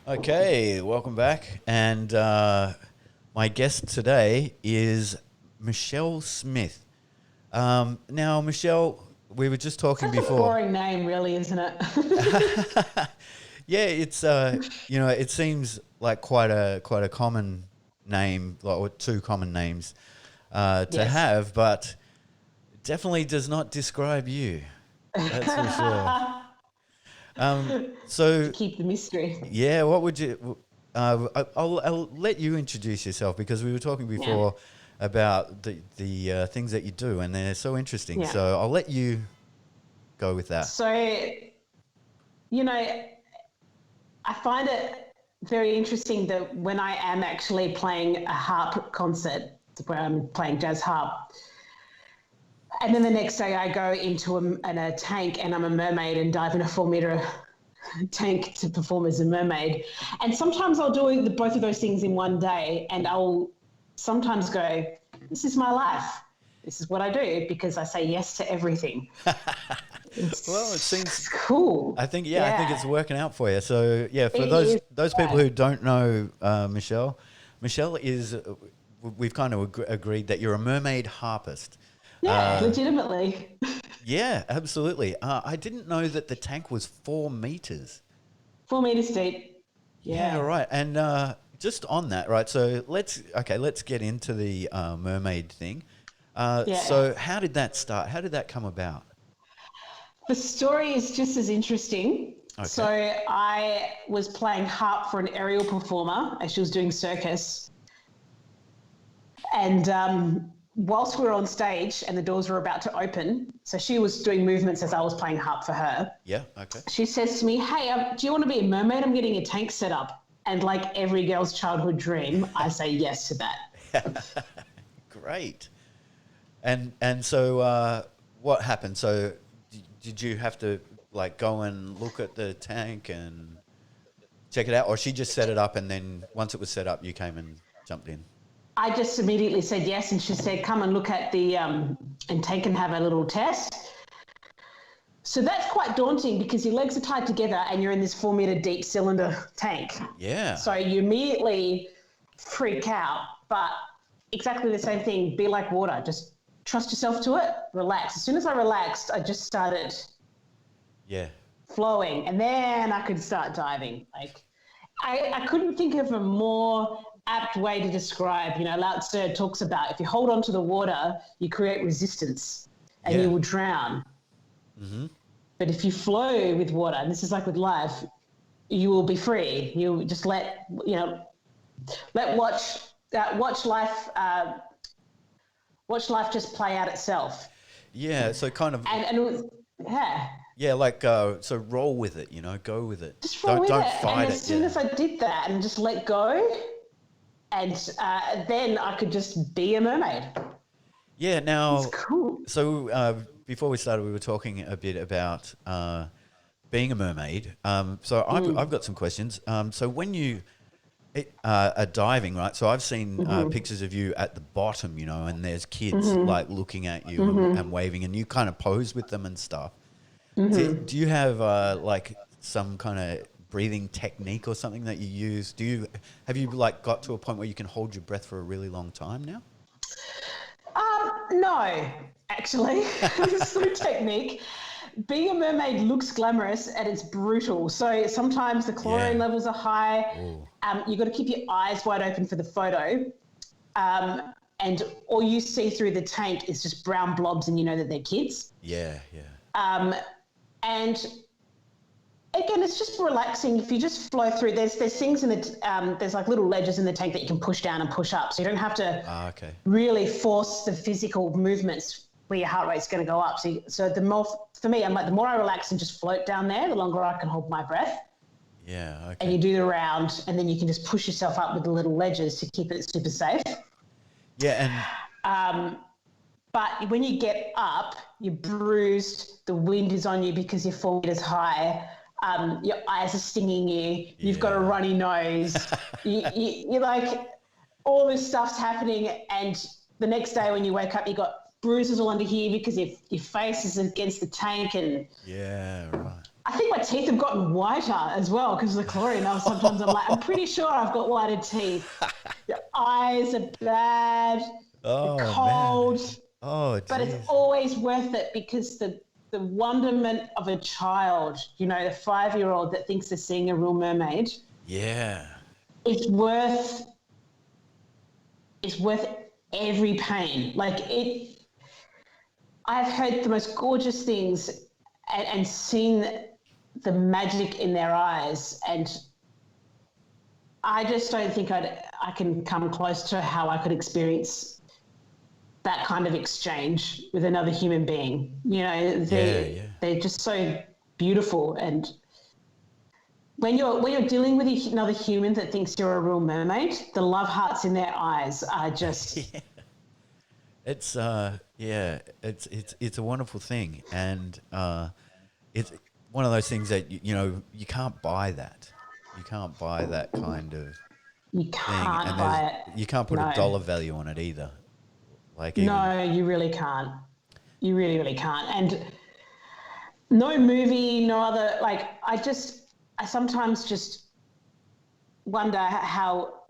Okay, welcome back. And my guest today is Michelle Smith. Now, Michelle, we were just talking Such a before. boring name, really, isn't it? Yeah, it's it seems like quite a common name, like, or two common names to Yes. have, but it definitely does not describe you. That's for sure. So To keep the mystery. yeah, what would you? I'll let you introduce yourself because we were talking Yeah. before about the things that you do, and they're so interesting. Yeah. So I'll let you go with that. So, you know, I find it very interesting that when I am actually playing a harp concert, where I'm playing jazz harp, and then the next day I go into a tank and I'm a mermaid and dive in a 4 meter tank to perform as a mermaid. And sometimes I'll do both of those things in one day, and I'll sometimes go, this is my life. This is what I do because I say yes to everything. Well, it seems. It's cool. I think it's working out for you. So yeah, for It those is, those people who don't know Michelle is. We've kind of agreed that you're a mermaid harpist. yeah, legitimately. Yeah, absolutely. I didn't know that the tank was 4 meters. 4 meters deep. Yeah, Yeah. right. And just on that, right? So let's get into the mermaid thing. Yeah. So how did that start? How did that come about? The story is just as interesting. So Okay. I was playing harp for an aerial performer as she was doing circus. And whilst we were on stage and the doors were about to open, so she was doing movements as I was playing harp for her. Yeah. Okay. She says to me, hey, do you want to be a mermaid? I'm getting a tank set up. And like every girl's childhood dream, I say yes to that. Great. And so what happened? So did you have to like go and look at the tank and check it out, or she just set it up and then once it was set up, you came and jumped in? I just immediately said yes. And she said, come and look at the, and take and have a little test. So that's quite daunting because your legs are tied together and you're in this 4 meter deep cylinder tank. Yeah. So you immediately freak out, but exactly the same thing, be like water, just trust yourself to it, relax. As soon as I relaxed, I just started Yeah. flowing and then I could start diving. Like I couldn't think of a more apt way to describe, Lao Tzu talks about if you hold on to the water, you create resistance and Yeah. you will drown. Mm-hmm. But if you flow with water, and this is like with life, you will be free. You just let watch life just play out itself. Yeah. So kind of. And it was, yeah, Yeah, like so roll with it, go with it. just roll with Don't it. fight And it. as soon as I did that and just let go, and then I could just be a mermaid. Yeah. Now, It's cool. so before we started, we were talking a bit about being a mermaid. So I've got some questions. So when you are diving, right? So I've seen pictures of you at the bottom, and there's kids like looking at you and waving, and you kind of pose with them and stuff. Do you have like some kind of breathing technique or something that you use? Have you like got to a point where you can hold your breath for a really long time now? No, actually, it's no technique. Being a mermaid looks glamorous and it's brutal. So sometimes the chlorine Yeah. levels are high. Ooh. You've got to keep your eyes wide open for the photo. And all you see through the tank is just brown blobs and you know that they're kids. Yeah, yeah. And again, it's just relaxing. If you just flow through, there's things in the, there's like little ledges in the tank that you can push down and push up. So you don't have to Okay. really force the physical movements where your heart rate's going to go up. So the more, for me, I'm like, the more I relax and just float down there, the longer I can hold my breath. Yeah, okay. And you do the round, and then you can just push yourself up with the little ledges to keep it super safe. Yeah, and But when you get up, you're bruised, the wind is on you because you're 4 meters high, your eyes are stinging you, you've got a runny nose, you're like, all this stuff's happening, and the next day when you wake up, you got bruises all under here because your face is against the tank, and yeah, right. I think my teeth have gotten whiter as well because of the chlorine. Now sometimes I'm like, I'm pretty sure I've got whiter teeth. Your eyes are bad. Oh, They're man. cold. Oh, But it's geez. always worth it because the wonderment of a child, the 5-year-old that thinks they're seeing a real mermaid, Yeah. it's worth every pain. I've heard the most gorgeous things and seen the magic in their eyes, and I just don't think I can come close to how I could experience that kind of exchange with another human being. They're just so beautiful, and when you're dealing with another human that thinks you're a real mermaid, the love hearts in their eyes are just Yeah. It's it's a wonderful thing, and it's one of those things that you can't buy that. You can't buy that kind of you thing, can't and buy it. you can't put a No, dollar value on it either. Like even no, you really can't. You really, really can't. And no movie, no other. I sometimes just wonder how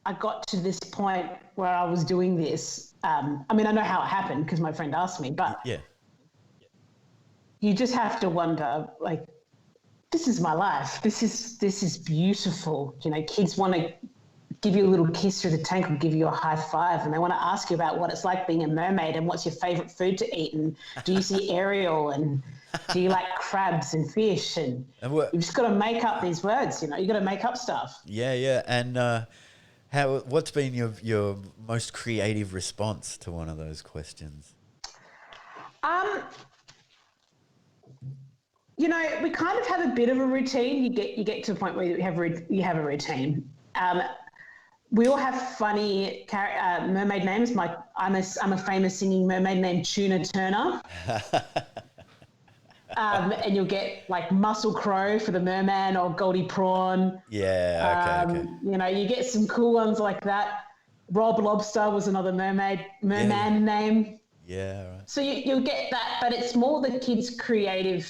I got to this point where I was doing this. I mean, I know how it happened because my friend asked me, but yeah, you just have to wonder, like, this is my life. This is beautiful. Kids want to give you a little kiss through the tank or give you a high five, and they want to ask you about what it's like being a mermaid and what's your favorite food to eat, and do you see Ariel, and do you like crabs and fish, and what? you just got to make up these words. You got to make up stuff. Yeah. And what's been your most creative response to one of those questions? We kind of have a bit of a routine. You get to a point where you have a routine. We all have funny mermaid names. I'm a famous singing mermaid named Tuna Turner. And you'll get like Mussel Crow for the merman, or Goldie Prawn. Yeah, okay. You get some cool ones like that. Rob Lobster was another merman name. Yeah, right. So you'll get that, but it's more the kids' creative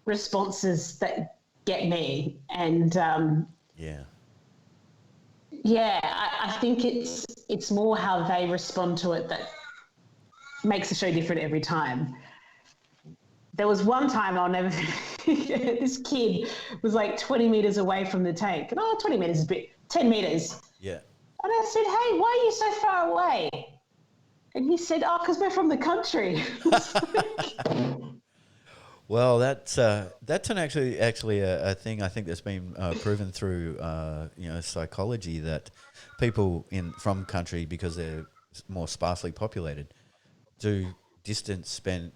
responses that get me. And I think it's more how they respond to it that makes the show different every time. There was one time I'll never forget, this kid was like 20 meters away from the tank. And 20 meters is a bit, 10 meters. Yeah. And I said, hey, why are you so far away? And he said, because we're from the country. Well, that's actually a thing I think that's been proven through psychology, that people from country, because they're more sparsely populated, do distance spent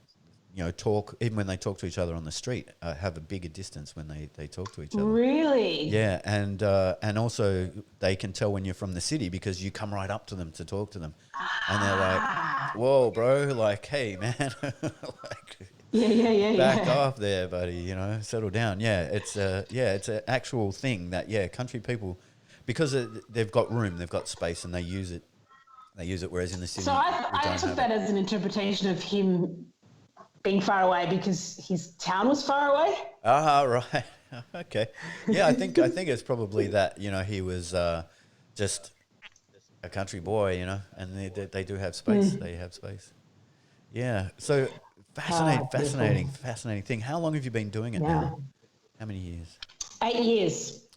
talk, even when they talk to each other on the street, have a bigger distance when they talk to each other. Really? Yeah, and also they can tell when you're from the city because you come right up to them to talk to them, and they're like, "Whoa, bro! Like, hey, man, like, back off there, buddy. Settle down." Yeah, it's an actual thing that country people, because they've got room, they've got space, and they use it. They use it, whereas in the city, so I took that as an interpretation of him being far away because his town was far away. Ah, right. Okay. Yeah, I think it's probably that, he was just a country boy, and they do have space. They have space. Yeah. So fascinating thing. How long have you been doing it now? How many years? 8 years.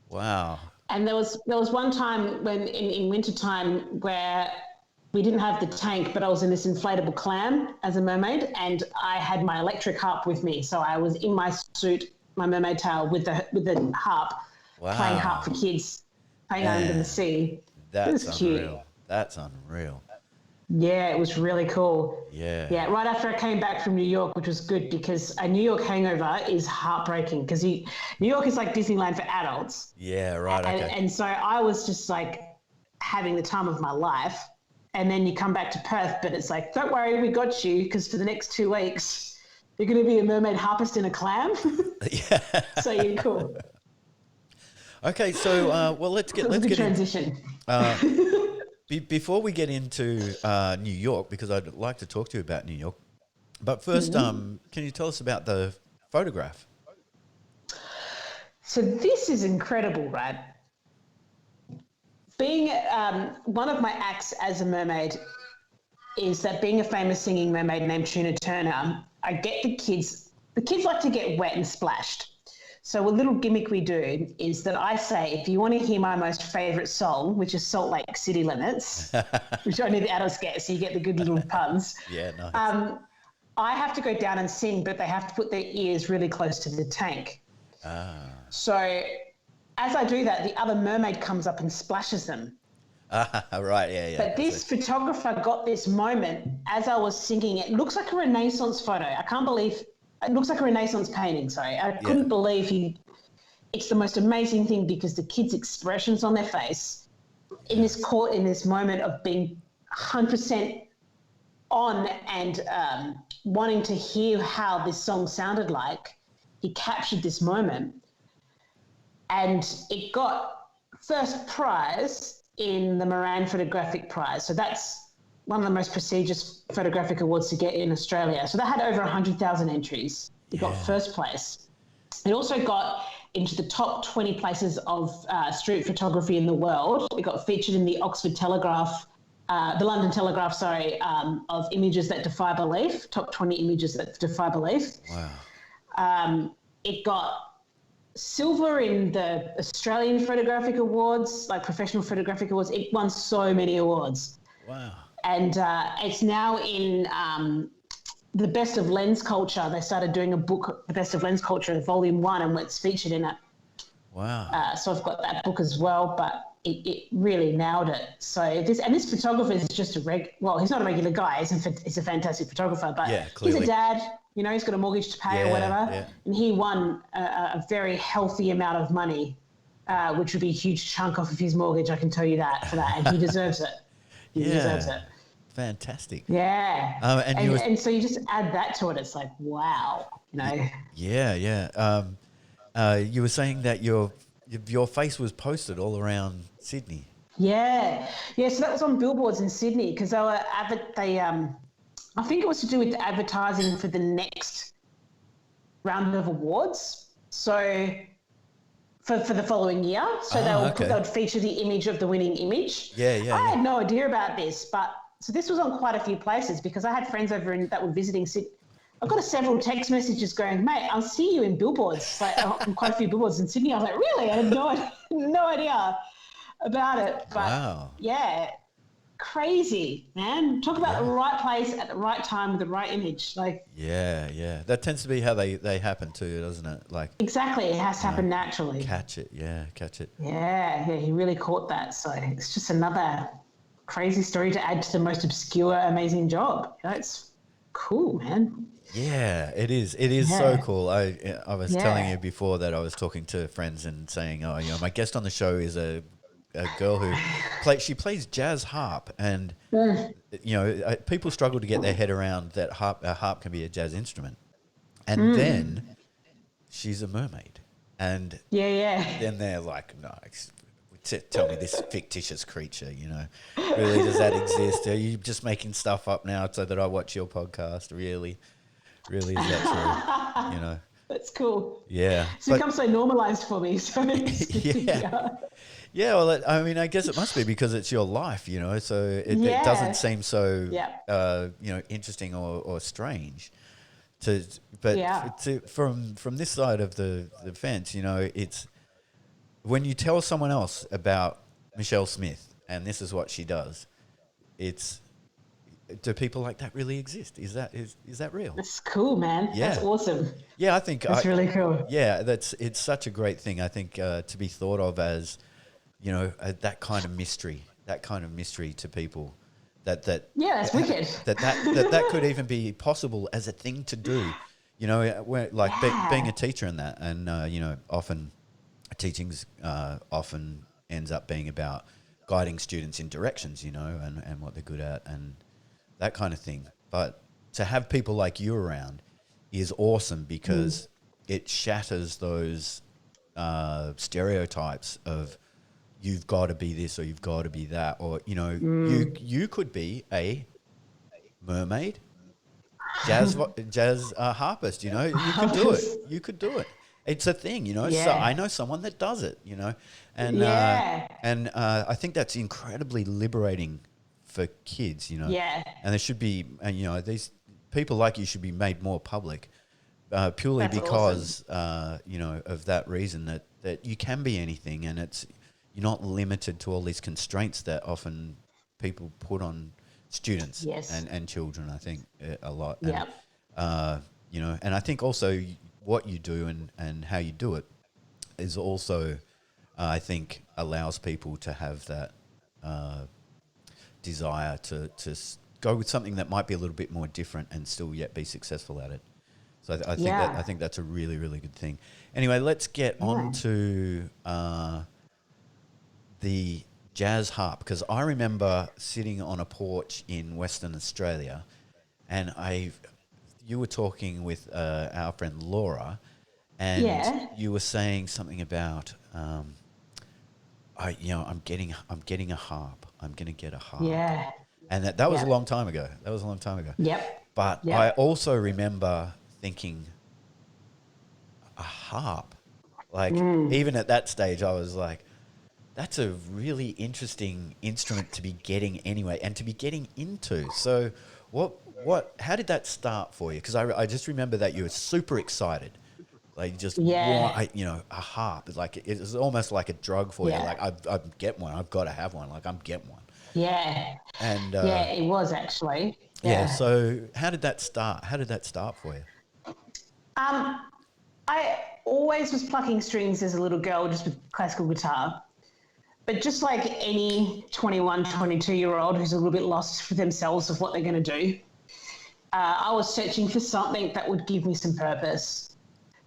Wow. And there was one time when in wintertime where we didn't have the tank, but I was in this inflatable clam as a mermaid, and I had my electric harp with me. So I was in my suit, my mermaid tail, with the harp, playing harp for kids, playing under the sea. That's it was unreal. cute. That's unreal. Yeah, it was really cool. Yeah. Yeah, right after I came back from New York, which was good because a New York hangover is heartbreaking because New York is like Disneyland for adults. Yeah, right. Okay. And so I was just like having the time of my life. And then you come back to Perth, but it's like, don't worry, we got you, because for the next 2 weeks, you're going to be a mermaid harpist in a clam. Yeah. So you're cool. Okay, so let's get transition. Before we get into New York, because I'd like to talk to you about New York. But first, can you tell us about the photograph? So this is incredible, right? Being one of my acts as a mermaid is that being a famous singing mermaid named Tuna Turner, I get the kids like to get wet and splashed. So a little gimmick we do is that I say, if you want to hear my most favourite song, which is Salt Lake City Limits, which only the adults get, so you get the good little puns. Yeah, nice. I have to go down and sing, but they have to put their ears really close to the tank. So as I do that, the other mermaid comes up and splashes them. Right, yeah. But this photographer got this moment as I was singing. It looks like a Renaissance photo. I can't believe it looks like a Renaissance painting. Sorry, I couldn't believe it's the most amazing thing because the kids' expressions on their face in this moment of being 100% on and wanting to hear how this song sounded like, he captured this moment, and it got first prize in the Moran Photographic Prize. So that's one of the most prestigious photographic awards to get in Australia. So that had over 100,000 entries. It got first place. It also got into the top 20 places of street photography in the world. It got featured in the Oxford Telegraph, the London Telegraph, of images that defy belief, top 20 images that defy belief. Wow. It got silver in the Australian Photographic Awards, like professional photographic awards. It won so many awards. Wow. And it's now in the Best of Lens Culture. They started doing a book, The Best of Lens Culture, Volume 1, and it's featured in it. Wow. So I've got that book as well, but it really nailed it. So this photographer is just he's not a regular guy. He's a fantastic photographer, but he's a dad. You know, he's got a mortgage to pay or whatever. Yeah. And he won a very healthy amount of money, which would be a huge chunk off of his mortgage, I can tell you that, for that. And he deserves it. He deserves it. Fantastic. Yeah. And so you just add that to it. It's like, wow. You know? Yeah. You were saying that your face was posted all around Sydney. Yeah. So that was on billboards in Sydney because I think it was to do with advertising for the next round of awards. So for the following year. So they would feature the image of the winning image. I had no idea about this, so this was on quite a few places because I had friends that were visiting Sydney. I got several text messages going, mate, I'll see you in billboards, like on quite a few billboards in Sydney. I was like, really? I had no idea about it. But crazy, man. Talk about the right place at the right time with the right image. Like, that tends to be how they happen too, doesn't it? Like, exactly, it has to happen naturally. Catch it. Yeah, he really caught that. So it's just another crazy story to add to the most obscure, amazing job. You know, it's cool, man. Yeah, it is. It is so cool. I was telling you before that I was talking to friends and saying, my guest on the show is a girl who plays jazz harp, and people struggle to get their head around that a harp can be a jazz instrument, and then she's a mermaid, and then they're like, no, tell me this fictitious creature, really, does that exist? Are you just making stuff up now so that I watch your podcast? Really is that true? That's cool. Yeah, it's become so normalized for me. So yeah, well, I guess it must be because it's your life, so it doesn't seem so, interesting or strange. From this side of the fence, it's when you tell someone else about Michelle Smith and this is what she does, do people like that really exist? Is that real? That's cool, man. Yeah. That's awesome. Yeah, I think that's really cool. Yeah, it's such a great thing. I think to be thought of as that kind of mystery to people. That's wicked. That could even be possible as a thing to do. Being a teacher in that, and often teaching's often ends up being about guiding students in directions, and what they're good at and that kind of thing. But to have people like you around is awesome because it shatters those stereotypes of you've got to be this or you've got to be that, or you could be a mermaid jazz harpist. You know, you could do it. You could do it. It's a thing, you know. So Yeah. I know someone that does it, you know, and Yeah. I think that's incredibly liberating for kids, you know. Yeah. And there should be, and you know, these people like you should be made more public, purely That's because you know, of that reason that you can be anything, and you're not limited to all these constraints that often people put on students Yes. and children. I think a lot. Yeah. And you know, and I think also what you do and how you do it is also, I think, allows people to have that desire to go with something that might be a little bit more different and still yet be successful at it. So I think that's a really, really good thing. Anyway, let's get on to the jazz harp, because I remember sitting on a porch in Western Australia, and you were talking with our friend Laura, and you were saying something about I'm getting a harp. I'm going to get a harp. Yeah. And that was a long time ago. Yep. But Yep. I also remember thinking, a harp? Like, even at that stage, I was like, that's a really interesting instrument to be getting anyway, and to be getting into. So how did that start for you? Because I just remember that you were super excited. Like, just want, a harp. Like, it was almost like a drug for you. Like, I get one. I've got to have one. Like, I'm getting one. Yeah. And it was actually. Yeah. So how did that start? How did that start for you? I always was plucking strings as a little girl, just with classical guitar. But just like any 21, 22-year-old who's a little bit lost for themselves of what they're going to do, I was searching for something that would give me some purpose.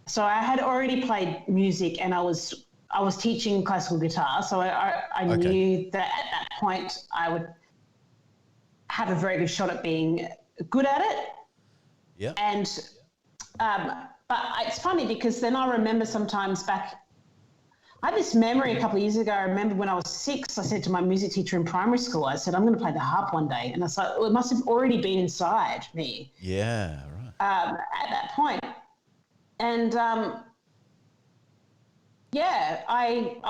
So I had already played music, and I was teaching classical guitar. So I knew that at that point I would have a very good shot at being good at it. Yeah. And but it's funny because then I remember sometimes back, I had this memory a couple of years ago. I remember when I was 6, I said to my music teacher in primary school, I said, I'm going to play the harp one day. And I was like, well, it must have already been inside me. Yeah, right. At that point. And I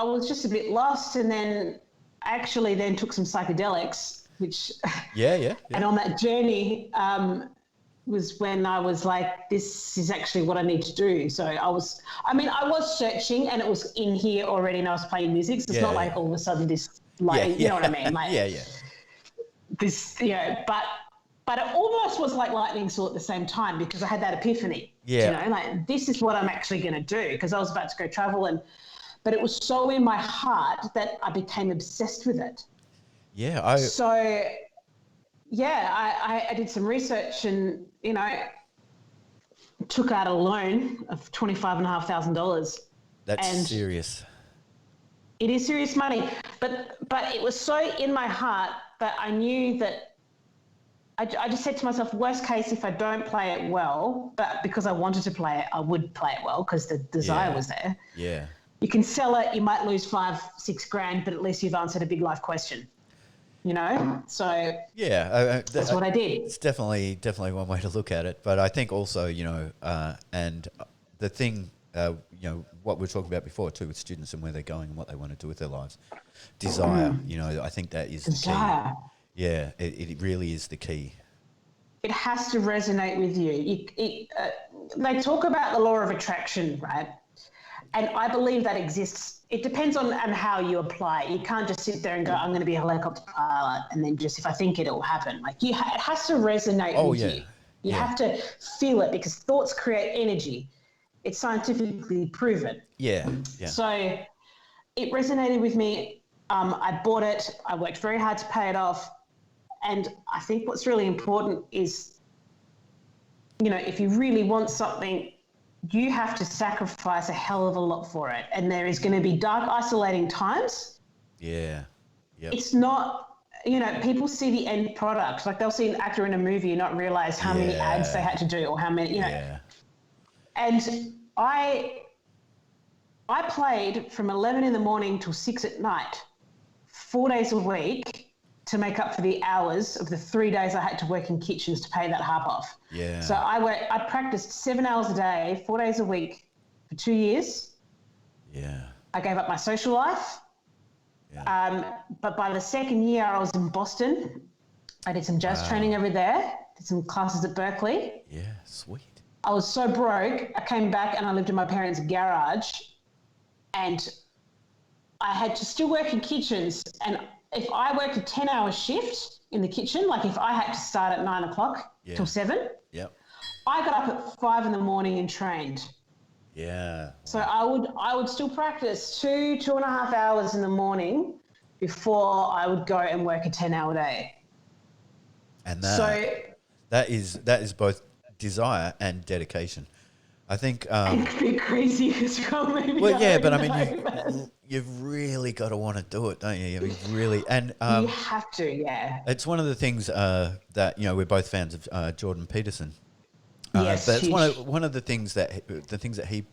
was just a bit lost, and then actually then took some psychedelics, which and on that journey was when I was like, this is actually what I need to do. So I was searching, and it was in here already, and I was playing music. So it's not like all of a sudden this lightning, you know what I mean? Like, this, but it almost was like lightning saw at the same time, because I had that epiphany. Yeah. You know, like, this is what I'm actually going to do, because I was about to go travel, but it was so in my heart that I became obsessed with it. Yeah. I did some research, and, you know, took out a loan of $25,500. That's serious. It is serious money, but it was so in my heart that I knew that I just said to myself, worst case, if I don't play it well, but because I wanted to play it, I would play it well because the desire was there. Yeah. You can sell it, you might lose $5-6 grand, but at least you've answered a big life question, you know? So that's what I did. It's definitely one way to look at it. But I think also, you know, and the thing, you know, what we were talking about before too with students and where they're going and what they want to do with their lives. Desire, you know, I think that is the key. Yeah, it really is the key. It has to resonate with you. They talk about the law of attraction, right? And I believe that exists. It depends on how you apply it. You can't just sit there and go, I'm going to be a helicopter pilot, and then just if I think it will happen. Like, it has to resonate with you. You have to feel it, because thoughts create energy. It's scientifically proven. Yeah. So it resonated with me. I bought it. I worked very hard to pay it off. And I think what's really important is, you know, if you really want something, you have to sacrifice a hell of a lot for it. And there is going to be dark, isolating times. Yeah. Yep. It's not, you know, people see the end product. Like, they'll see an actor in a movie and not realize how many ads they had to do, or how many, you know. Yeah. And I played from 11 in the morning till 6 at night, 4 days a week, to make up for the hours of the 3 days I had to work in kitchens to pay that harp off. Yeah. So I practiced 7 hours a day, 4 days a week for 2 years. Yeah. I gave up my social life. Yeah. But by the second year, I was in Boston. I did some jazz training over there, did some classes at Berkeley. Yeah, sweet. I was so broke, I came back and I lived in my parents' garage, and I had to still work in kitchens. And if I worked a 10-hour shift in the kitchen, like if I had to start at 9 o'clock till 7, I got up at 5 in the morning and trained. Yeah. So I would still practice 2.5 hours in the morning before I would go and work a 10-hour day. And that is both desire and dedication. I think and a bit crazy as well, maybe. Well, yeah, but I mean, you've really got to want to do it, don't you? I mean, really, and you have to, yeah. It's one of the things that we're both fans of Jordan Peterson. Yes, but it's one of the things that he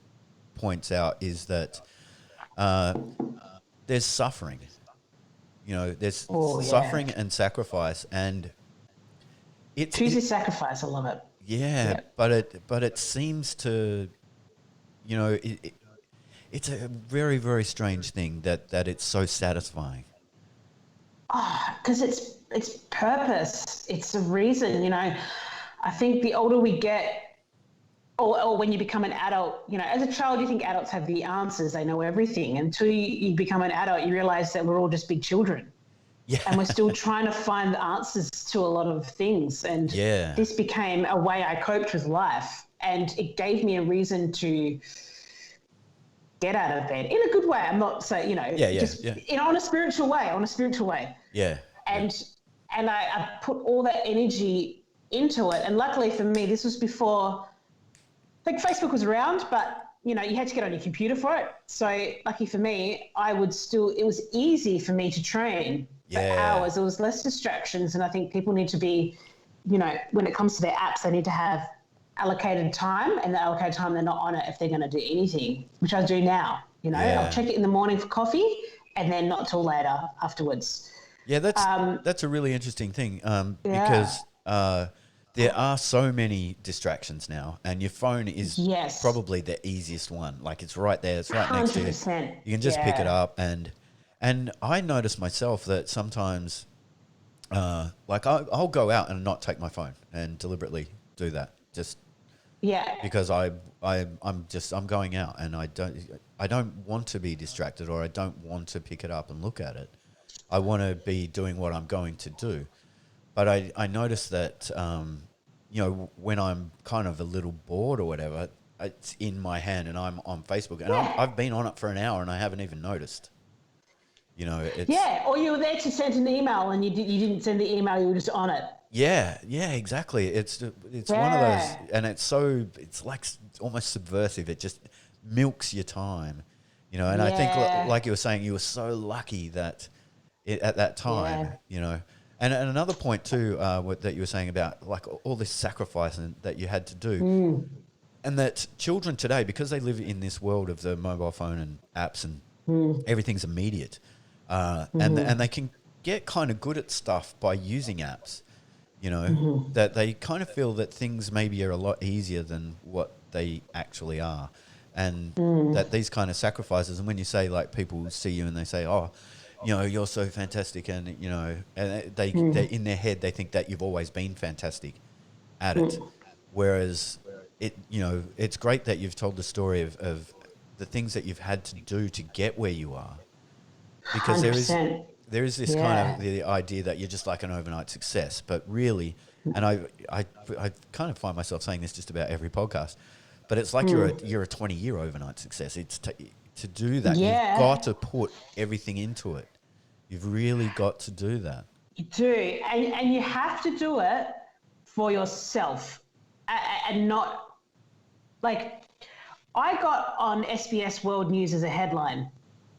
points out is that there's suffering. There's suffering and sacrifice, and choose sacrifice. I love it. Yeah, but it seems to, it's a very, very strange thing that it's so satisfying. Because it's purpose. It's a reason. I think the older we get, or when you become an adult, as a child, you think adults have the answers, they know everything. Until you become an adult, you realize that we're all just big children. Yeah. And we're still trying to find the answers to a lot of things. And this became a way I coped with life. And it gave me a reason to get out of bed in a good way. I'm not saying, on a spiritual way, Yeah. And I put all that energy into it. And luckily for me, this was before, Facebook was around, but you had to get on your computer for it. So lucky for me, it was easy for me to train for hours. There was less distractions. And I think people need to be, when it comes to their apps, they need to have allocated time, and the allocated time they're not on it if they're going to do anything, which I do now. I'll check it in the morning for coffee and then not till later afterwards. Yeah, that's a really interesting thing because there are so many distractions now, and your phone is probably the easiest one. Like it's right there, it's right next to you. You can just pick it up, and I notice myself that sometimes, I'll go out and not take my phone and deliberately do that, just because I'm going out and I don't want to be distracted, or I don't want to pick it up and look at it. I want to be doing what I'm going to do. But I notice that, when I'm kind of a little bored or whatever, it's in my hand and I'm on Facebook. And I've been on it for an hour and I haven't even noticed. Or you were there to send an email and you didn't send the email, you were just on it. Yeah, exactly. It's one of those, and it's like almost subversive. It just milks your time, and I think, like you were saying, you were so lucky that at that time, And another point too, that you were saying about like all this sacrifice that you had to do, and that children today, because they live in this world of the mobile phone and apps and everything's immediate, and they can get kind of good at stuff by using apps, that they kind of feel that things maybe are a lot easier than what they actually are, and that these kind of sacrifices. And when you say, like, people see you and they say, "Oh, you're so fantastic," and and they in their head they think that you've always been fantastic at it, whereas it's great that you've told the story of the things that you've had to do to get where you are, because 100%. there is this kind of the idea that you're just like an overnight success, but really, and I kind of find myself saying this just about every podcast, but it's like you're a 20-year overnight success. It's to do that, you've got to put everything into it. You've really got to do that. You do, and you have to do it for yourself, and not like I got on SBS World News as a headline.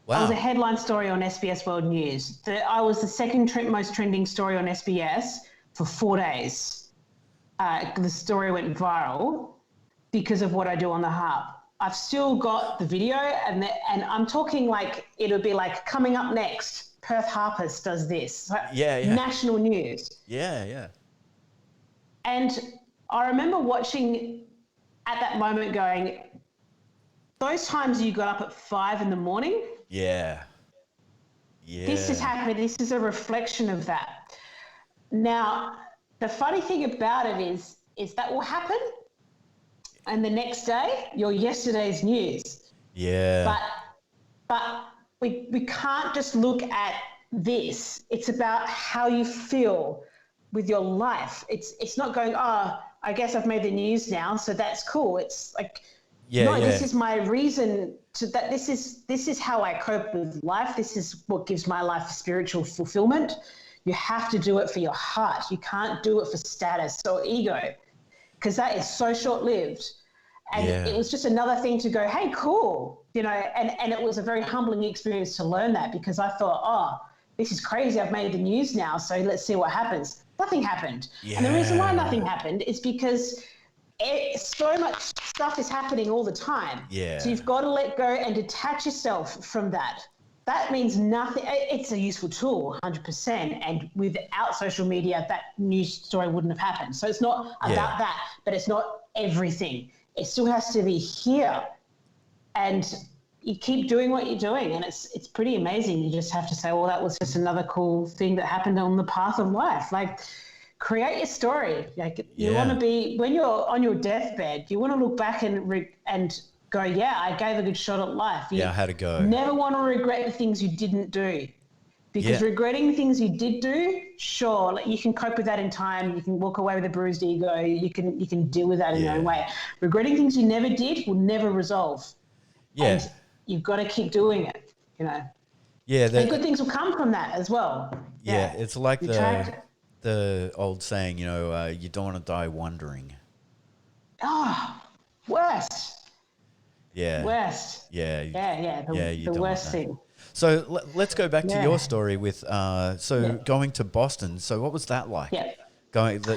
Wow. I was a headline story on SBS World News. I was the second most trending story on SBS for 4 days. The story went viral because of what I do on the harp. I've still got the video, and I'm talking like it'll be like coming up next Perth Harpist does this. Like, Yeah, yeah. national news. Yeah, yeah. And I remember watching at that moment going, those times you got up at 5 a.m, Yeah. Yeah. this is happening. This is a reflection of that. Now, the funny thing about it is that will happen, and the next day, you're yesterday's news. Yeah. But we can't just look at this. It's about how you feel with your life. It's not going, oh, I guess I've made the news now, so that's cool. It's like, no, this is my reason to that. This is how I cope with life. This is what gives my life spiritual fulfillment. You have to do it for your heart. You can't do it for status or ego, because that is so short-lived. And it was just another thing to go, hey, cool, and it was a very humbling experience to learn that, because I thought, oh, this is crazy. I've made the news now, so let's see what happens. Nothing happened. Yeah. And the reason why nothing happened is because so much stuff is happening all the time. Yeah. So you've got to let go and detach yourself from that. That means nothing. It's a useful tool, 100%. And without social media, that news story wouldn't have happened. So it's not about that, but it's not everything. It still has to be here. And you keep doing what you're doing, and it's pretty amazing. You just have to say, well, that was just another cool thing that happened on the path of life. Like, create your story. Like, you want to be, when you're on your deathbed, you want to look back and go, yeah, I gave a good shot at life. You I had to go. Never want to regret the things you didn't do, because regretting the things you did do, sure, like, you can cope with that in time. You can walk away with a bruised ego. You can deal with that in your own way. Regretting things you never did will never resolve. Yeah. And you've got to keep doing it, Yeah. And good things will come from that as well. Yeah. It's like the old saying, you don't want to die wondering. Oh, worst. Yeah. Worst. Yeah. The worst thing. So let's go back to your story with going to Boston. So what was that like? Yeah.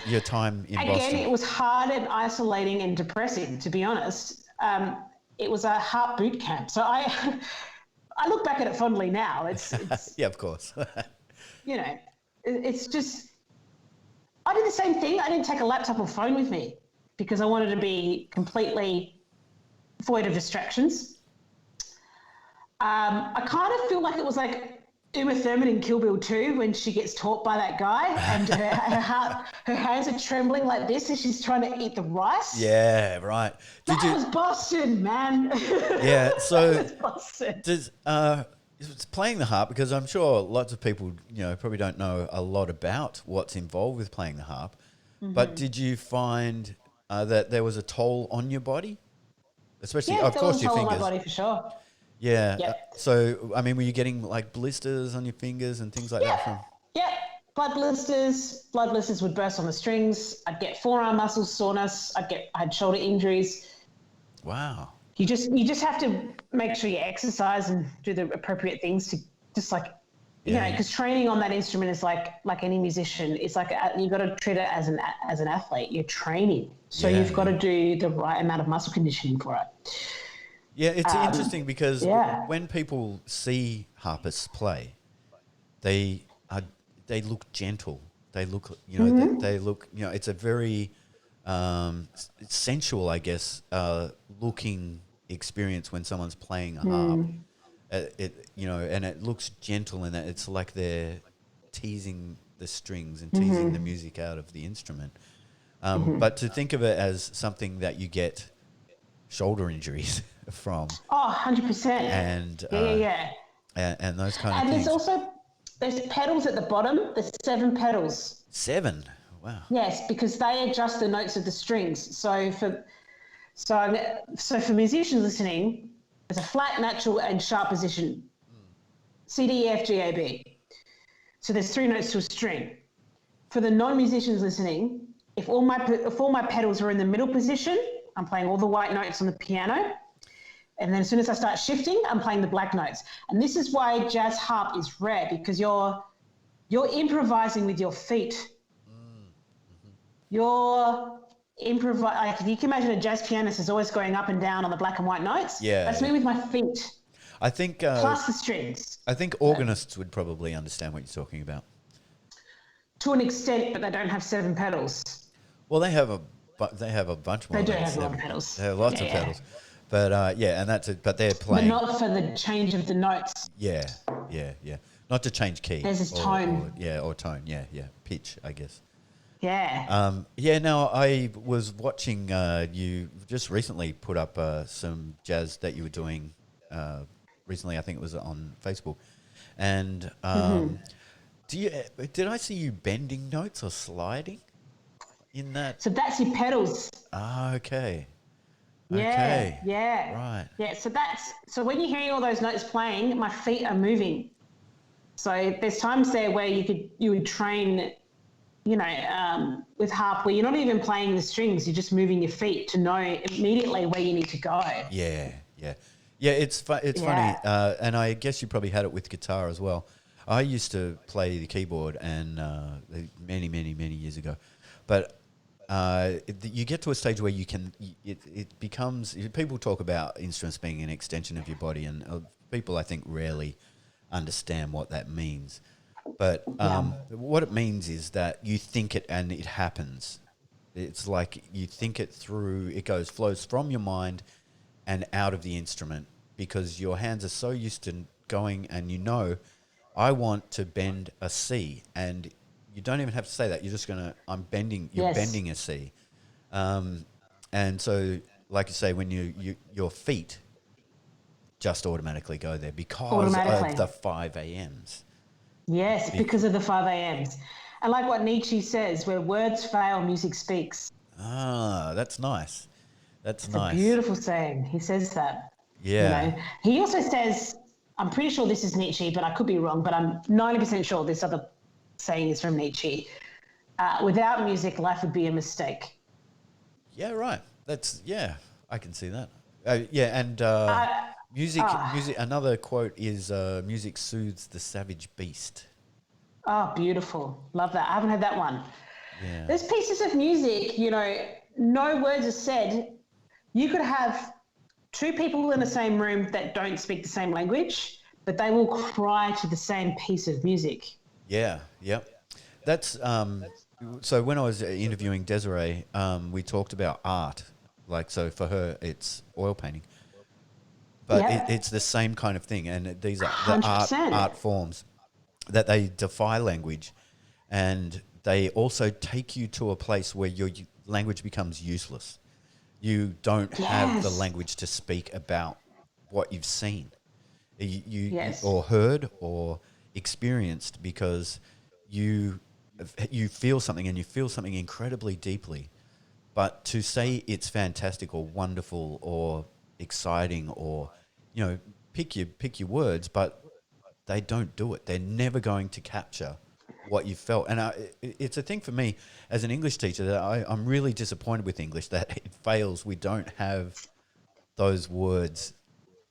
Your time in Boston. Again, it was hard and isolating and depressing, to be honest. It was a harp boot camp. So I look back at it fondly now. It's yeah, of course. It's just, I did the same thing. I didn't take a laptop or phone with me because I wanted to be completely void of distractions. I kind of feel like it was like Uma Thurman in Kill Bill 2 when she gets taught by that guy and her hands are trembling like this as she's trying to eat the rice. Yeah, right. That was Boston, man. Yeah, so that was Boston. It's playing the harp, because I'm sure lots of people, probably don't know a lot about what's involved with playing the harp. Mm-hmm. But did you find that there was a toll on your body? Especially, of course, your fingers. On my body for sure. Yeah. Yep. So, I mean, were you getting like blisters on your fingers and things like that from? Yeah. Blood blisters would burst on the strings. I'd get forearm muscle soreness. I had shoulder injuries. Wow. You just have to make sure you exercise and do the appropriate things to just like, because training on that instrument is like any musician. It's like you got to treat it as an athlete. You're training, so you've got to do the right amount of muscle conditioning for it. Yeah, it's interesting because when people see harpists play, they look gentle. They look, they look, it's a very sensual, I guess, looking experience when someone's playing a harp. And it looks gentle in that it's like they're teasing the strings and teasing the music out of the instrument. But to think of it as something that you get shoulder injuries from. Oh, 100%. And and those kind of and things. And there's pedals at the bottom. There's 7 pedals. 7? Wow. Yes, because they adjust the notes of the strings. So for musicians listening, there's a flat, natural, and sharp position. C, D, E, F, G, A, B. So there's 3 notes to a string. For the non-musicians listening, if all my pedals are in the middle position, I'm playing all the white notes on the piano. And then as soon as I start shifting, I'm playing the black notes. And this is why jazz harp is rare, because you're improvising with your feet. You're like, if you can imagine a jazz pianist is always going up and down on the black and white notes. Yeah. That's me with my feet. I think plus the strings. I think organists would probably understand what you're talking about. To an extent, but they don't have 7 pedals. Well, they have a bunch more They do than have a lot 7. of pedals. They have lots of pedals, but and that's it. But they're But playing. not for the change of the notes. Yeah. Not to change key. There's this tone. Or tone. Yeah. Pitch, I guess. Yeah. Now I was watching. You just recently put up some jazz that you were doing recently. I think it was on Facebook, and did I see you bending notes or sliding in that? So that's your pedals. Ah, okay. Yeah, Okay. yeah. Right. Yeah, so when you're hearing all those notes playing, my feet are moving. So there's times there where you would train, with harp where you're not even playing the strings, you're just moving your feet to know immediately where you need to go. Yeah. It's funny, and I guess you probably had it with guitar as well. I used to play the keyboard, and many years ago, but you get to a stage where you can. It becomes. People talk about instruments being an extension of your body, and people I think rarely understand what that means. But what it means is that you think it and it happens. It's like you think it through. It flows from your mind and out of the instrument, because your hands are so used to going, and I want to bend a C, and you don't even have to say that. You're just you're bending a C. And so, like you say, when your feet just automatically go there because of the 5 a.m.s. Yes, because of the 5 a.m.s. And like what Nietzsche says, where words fail, music speaks. Ah, that's nice. It's nice. A beautiful saying. He says that. Yeah. He also says, I'm pretty sure this is Nietzsche, but I could be wrong, but I'm 90% sure this other saying is from Nietzsche. Without music, life would be a mistake. Yeah, right. I can see that. Music. Another quote is, music soothes the savage beast. Oh, beautiful. Love that. I haven't heard that one. Yeah. There's pieces of music, no words are said. You could have 2 people in the same room that don't speak the same language, but they will cry to the same piece of music. Yeah, yep. That's so when I was interviewing Desiree, we talked about art. Like, so for her, it's oil painting. But it's the same kind of thing, and these are the art forms that they defy language, and they also take you to a place where your language becomes useless. You don't have the language to speak about what you've seen, or heard or experienced, because you feel something, and you feel something incredibly deeply. But to say it's fantastic or wonderful or exciting, or pick your words, but they don't do it. They're never going to capture what you felt. And it's a thing for me as an English teacher that I'm really disappointed with English, that it fails. We don't have those words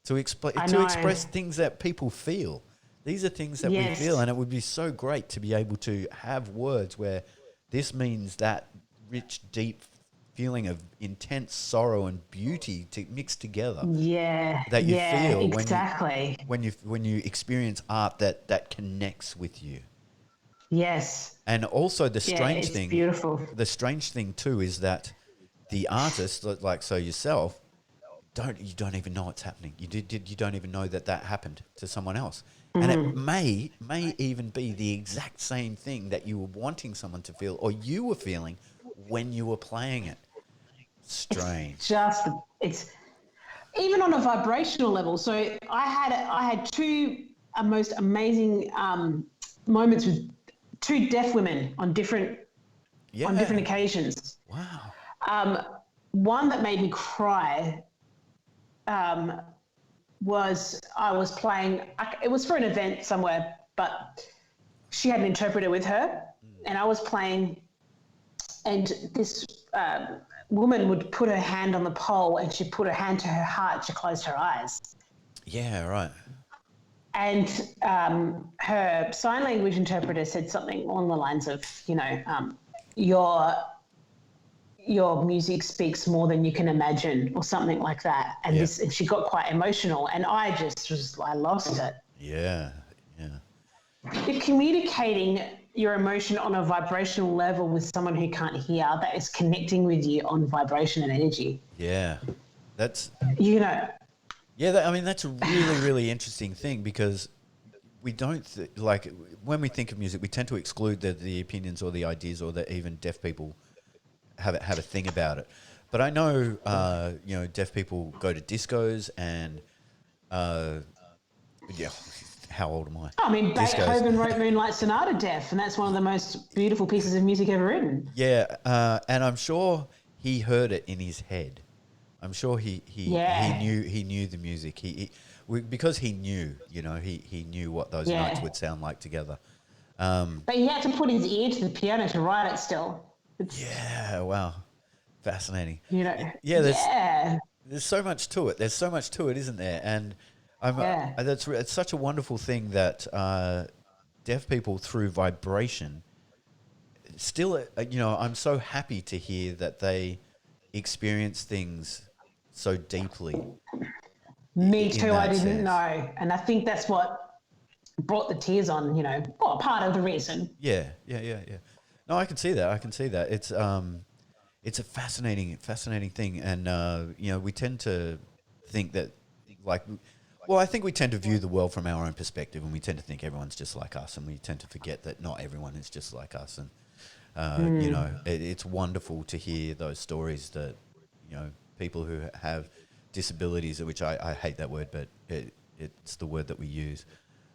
to express things that people feel. These are things that we feel, and it would be so great to be able to have words where this means that rich, deep feeling of intense sorrow and beauty to mix together. Yeah, that you feel exactly when you experience art that connects with you. Yes. And also the strange thing, beautiful. The strange thing too is that the artist, like yourself, you don't even know what's happening. You don't even know that happened to someone else. Mm-hmm. And it may even be the exact same thing that you were wanting someone to feel, or you were feeling when you were playing it. Strange. It's even on a vibrational level. So I had 2 most amazing moments with 2 deaf women on different occasions. Wow. One that made me cry was I was playing. It was for an event somewhere, but she had an interpreter with her, and I was playing, and this woman would put her hand on the pole, and she put her hand to her heart. She closed her eyes. Yeah, right. And her sign language interpreter said something along the lines of, your music speaks more than you can imagine, or something like that. And Yeah. and she got quite emotional, and I lost it. Yeah. Yeah. You're communicating your emotion on a vibrational level with someone who can't hear, that is connecting with you on vibration and energy. Yeah. That's You know, Yeah, I mean, that's a really, really interesting thing, because we don't like, when we think of music, we tend to exclude the opinions or the ideas, or that even deaf people have a thing about it. But I know, deaf people go to discos and, yeah, how old am I? I mean, Discos. Beethoven wrote Moonlight Sonata deaf, and that's one of the most beautiful pieces of music ever written. Yeah, and I'm sure he heard it in his head. I'm sure he Yeah. knew the music. Because he knew, he knew what those Yeah. notes would sound like together. But he had to put his ear to the piano to write it still. Yeah, wow, fascinating. You know, Yeah, there's so much to it. There's so much to it, isn't there? And Yeah. it's such a wonderful thing that deaf people, through vibration, still, I'm so happy to hear that they experience things so deeply. Me In too, I that didn't sense. know. And I think that's what brought the tears on, part of the reason. Yeah. No, I can see that. It's a fascinating thing, and we tend to think that, like, well, I think we tend to view the world from our own perspective, and we tend to think everyone's just like us, and we tend to forget that not everyone is just like us. And it's wonderful to hear those stories that people who have disabilities, which I hate that word, but it's the word that we use.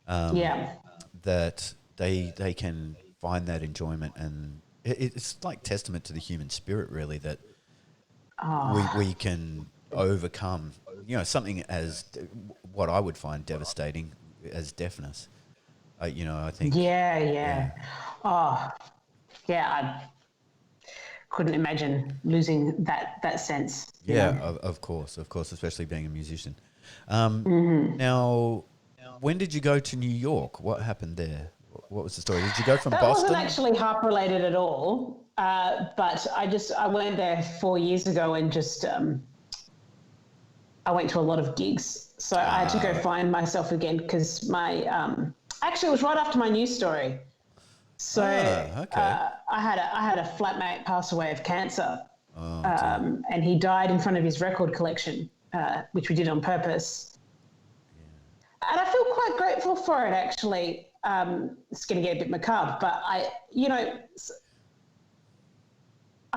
Yeah. That they can find that enjoyment, and it's like testament to the human spirit, really, that we can overcome something as what I would find devastating as deafness. I think. Yeah. Oh, yeah. I couldn't imagine losing that sense. Yeah, of course, especially being a musician. Now, when did you go to New York? What happened there? What was the story? Did you go from That Boston? wasn't actually harp related at all. But I went there 4 years ago, and just I went to a lot of gigs. So I had to go find myself again, because actually it was right after my news story. So okay. I had a flatmate pass away of cancer, Oh, and he died in front of his record collection, which we did on purpose. And I feel quite grateful for it, actually. It's going to get a bit macabre, but I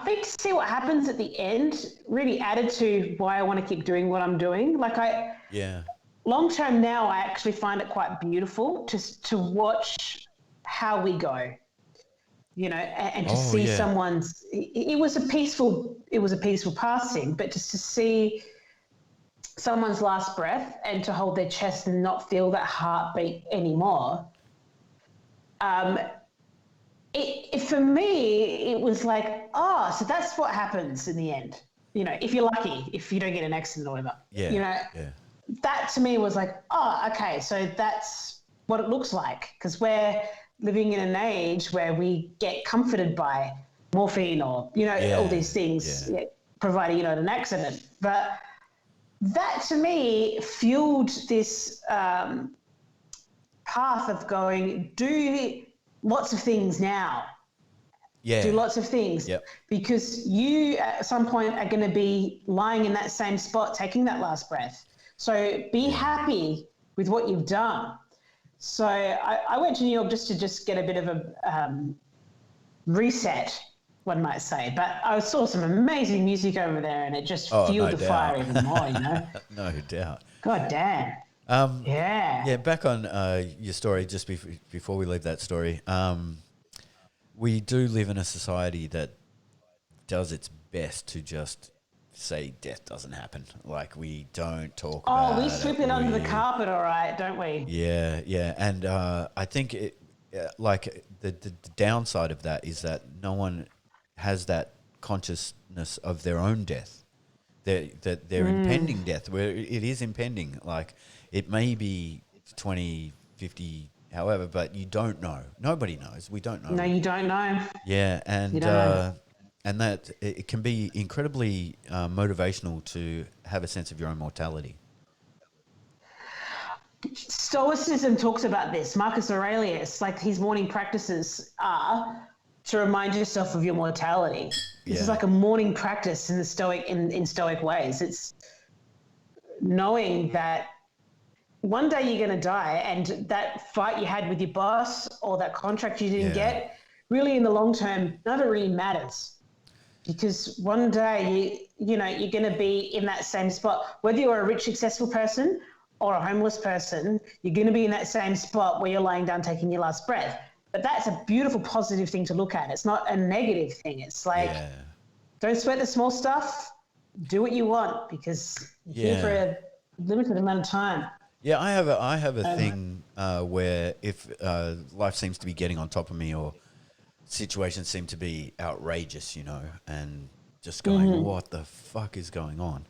think to see what happens at the end really added to why I want to keep doing what I'm doing. Long term now, I actually find it quite beautiful to watch how we go, and to see someone's. It was a peaceful passing, but just to see someone's last breath and to hold their chest and not feel that heartbeat anymore. For me, it was like, so that's what happens in the end. If you're lucky, if you don't get an accident or whatever. That to me was like, okay, so that's what it looks like, because we're living in an age where we get comforted by morphine or all these things, providing an accident. But that to me fueled this path of going, do lots of things now. Do lots of things, because you at some point are going to be lying in that same spot taking that last breath. So be happy with what you've done. So I went to New York just to get a bit of a reset, one might say. But I saw some amazing music over there, and it just fueled the fire even more, No doubt. God damn. Yeah, back on your story, just before we leave that story, we do live in a society that does its best to just say death doesn't happen. Like, we don't talk about it. We sweep it under the carpet, all right, don't we? Yeah. And I think the downside of that is that no one has that consciousness of their own death, that their impending death, where it is impending. Like, it may be 20, 50, however, but you don't know. Nobody knows. We don't know. No, you don't know. Yeah, and and that it can be incredibly motivational to have a sense of your own mortality. Stoicism talks about this. Marcus Aurelius, like his morning practices are to remind yourself of your mortality. This is like a morning practice in the Stoic in Stoic ways. It's knowing that one day you're going to die, and that fight you had with your boss or that contract you didn't get, really in the long term, none of it really matters. Because one day you're going to be in that same spot. Whether you're a rich, successful person or a homeless person, you're going to be in that same spot where you're laying down taking your last breath. But that's a beautiful, positive thing to look at. It's not a negative thing. It's like, don't sweat the small stuff. Do what you want, because you're here for a limited amount of time. Yeah, I have a thing where if life seems to be getting on top of me, or situations seem to be outrageous, and just going, what the fuck is going on?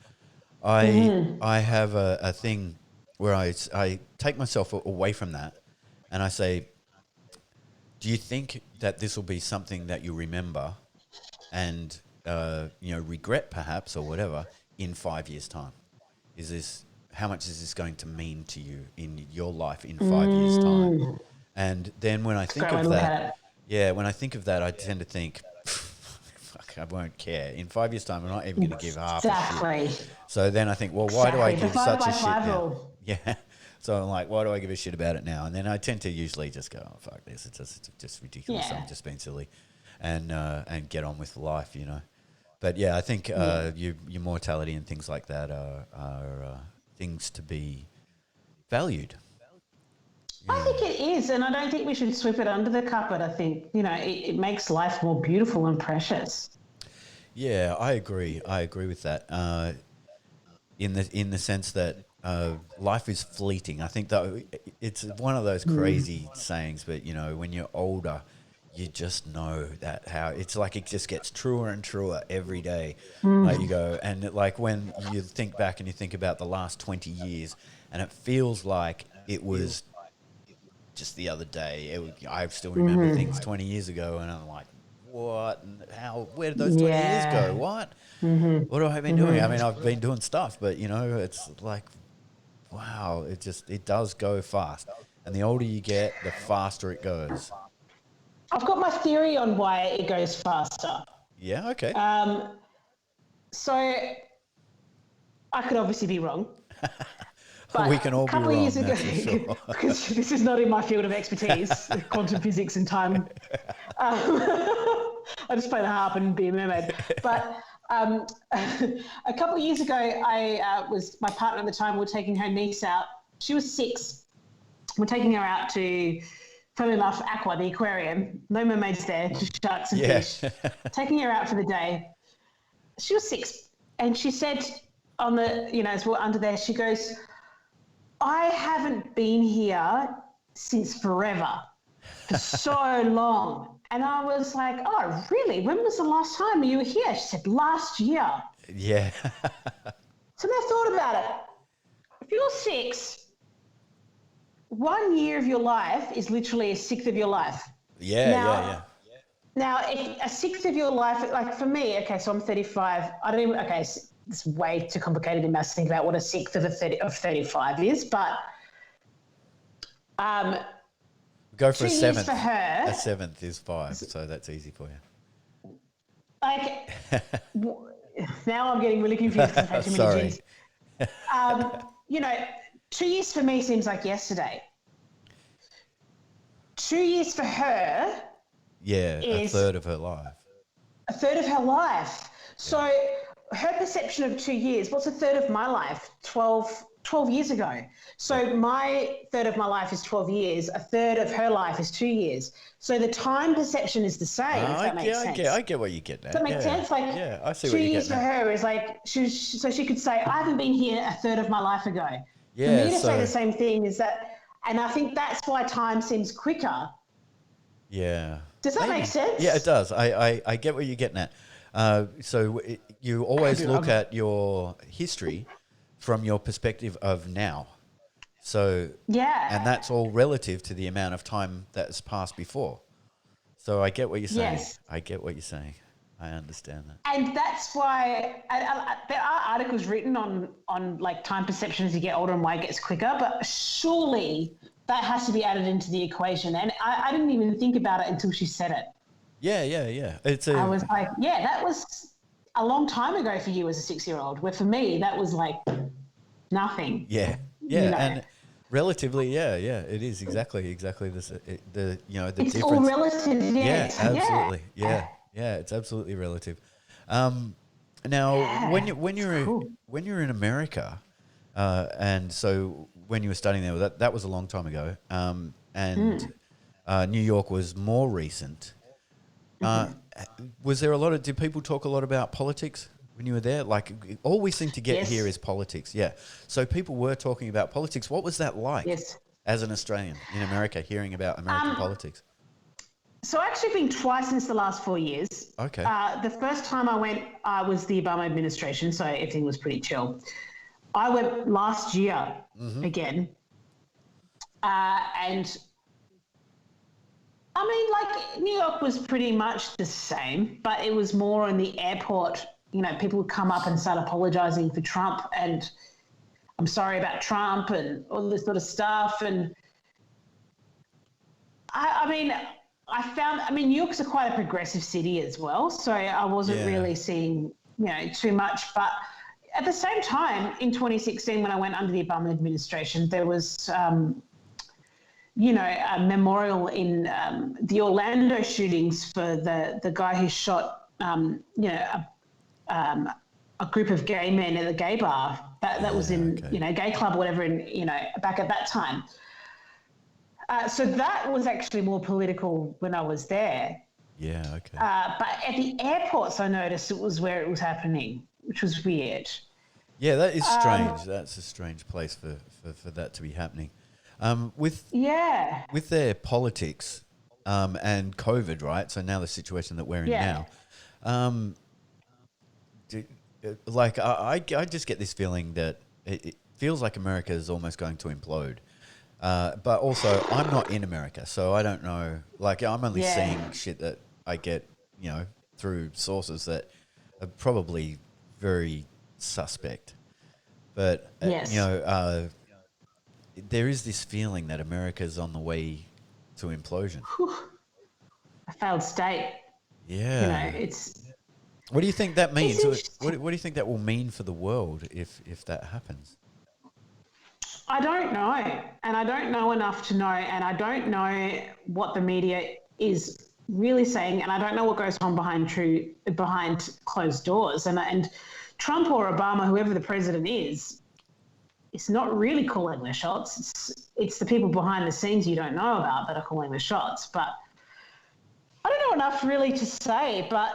I have a thing where I take myself away from that, and I say, do you think that this will be something that you remember and regret perhaps, or whatever, in 5 years' time? How much is this going to mean to you in your life in 5 years' time? And then when I think of that, I tend to think, fuck, I won't care. In 5 years' time, I'm not even going to give half a shit. So then I think, well, why do I give such a shit now? Yeah. So I'm like, why do I give a shit about it now? And then I tend to usually just go, oh, fuck this. It's just ridiculous. I'm just being silly, and get on with life, But yeah, I think your mortality and things like that are things to be valued. I think it is, and I don't think we should sweep it under the carpet. I think it makes life more beautiful and precious. Yeah, I agree. I agree with that. In the sense that life is fleeting. I think that it's one of those crazy sayings, but when you're older, you just know that how it's like it just gets truer and truer every day. Like you go, and like when you think back and you think about the last 20 years, and it feels like it was just the other day. I still remember things 20 years ago, and I'm like, what? And how? Where did those 20 years go? What? What have I been doing? I mean, I've been doing stuff, but it's like, wow, it does go fast. And the older you get, the faster it goes. I've got my theory on why it goes faster. Yeah, okay. So I could obviously be wrong. But we can all be wrong, years ago, sure. because this is not in my field of expertise, quantum physics and time. I just play the harp and be a mermaid. But a couple of years ago, my partner at the time, we were taking her niece out. She was 6. We're taking her out to, funnily enough, Aqua, the aquarium. No mermaids there, just sharks and fish. Taking her out for the day. She was 6. And she said on the, as we're under there, she goes, I haven't been here since forever, for so long. And I was like, oh, really? When was the last time you were here? She said, last year. Yeah. So then I thought about it. If you're 6, 1 year of your life is literally a sixth of your life. Yeah. Now, if a sixth of your life, like for me, okay, so I'm 35. It's way too complicated in maths to think about what a sixth of 35 is, but go for a seventh. For her, a seventh is 5, so that's easy for you. Like, now I'm getting really confused because I've had too many G's. 2 years for me seems like yesterday. 2 years for her, is a third of her life. A third of her life. Yeah. So her perception of 2 years, what's a third of my life? 12 years ago. So my third of my life is 12 years. A third of her life is 2 years. So the time perception is the same, if that makes sense. I get what you get now. Does that make sense? Like, I see 2 what you years get for now. her is like, so she could say, I haven't been here a third of my life ago. Yeah, for me to say the same thing is that, and I think that's why time seems quicker. Yeah. Does that make sense? Yeah, it does. I get what you're getting at. So you always look at your history from your perspective of now. So and that's all relative to the amount of time that's passed before. So I get what you're saying. Yes. I get what you're saying. I understand that. And that's why there are articles written on like time perception as you get older and why it gets quicker, but surely that has to be added into the equation. And I didn't even think about it until she said it. Yeah. I was like, yeah, that was a long time ago for you as a 6-year-old, where for me, that was like nothing. Yeah, You know? and relatively, it is exactly the It's difference. all relative, Yeah, yes. absolutely. Yeah, it's absolutely relative. Now, cool. when you're in America, and so when you were studying there, that was a long time ago, and New York was more recent. Was there did people talk a lot about politics when you were there? Like, all we seem to get Yes. here is politics. Yeah. So people were talking about politics. What was that like Yes. as an Australian in America, hearing about American politics? So I've actually been twice since the last 4 years. Okay. The first time I went was the Obama administration, so everything was pretty chill. I went last year again, and I mean, like, New York was pretty much the same, but it was more in the airport. You know, people would come up and start apologizing for Trump, and I'm sorry about Trump and all this sort of stuff. And I mean, New York's quite a progressive city as well, so I wasn't really seeing, too much. But at the same time, in 2016, when I went under the Obama administration, there was a memorial in the Orlando shootings for the guy who shot, a group of gay men at a gay bar that was in, gay club or whatever, back at that time. So that was actually more political when I was there. Yeah, okay. But at the airports, I noticed it was where it was happening, which was weird. Yeah, that is strange. That's a strange place for that to be happening. With their politics and COVID, right? So now the situation that we're in now, I just get this feeling that it feels like America is almost going to implode. But also, I'm not in America, so I don't know. Like, I'm only seeing shit that I get, through sources that are probably very suspect. But, there is this feeling that America's on the way to implosion. A failed state. Yeah. It's... What do you think that means? What do you think that will mean for the world if that happens? I don't know, and I don't know enough to know, and I don't know what the media is really saying, and I don't know what goes on behind closed doors. And Trump or Obama, whoever the president is, it's not really calling the shots. It's the people behind the scenes you don't know about that are calling the shots. But I don't know enough really to say, but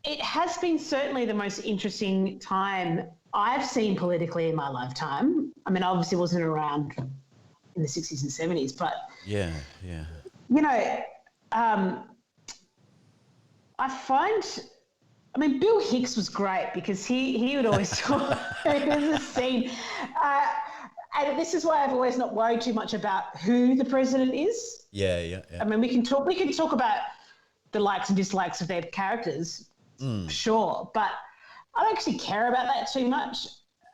it has been certainly the most interesting time I've seen politically in my lifetime. I mean, I obviously wasn't around in the 60s and 70s, but I mean, Bill Hicks was great because he would always talk. There's a scene, and this is why I've always not worried too much about who the president is. Yeah. I mean, we can talk about the likes and dislikes of their characters, sure, but I don't actually care about that too much.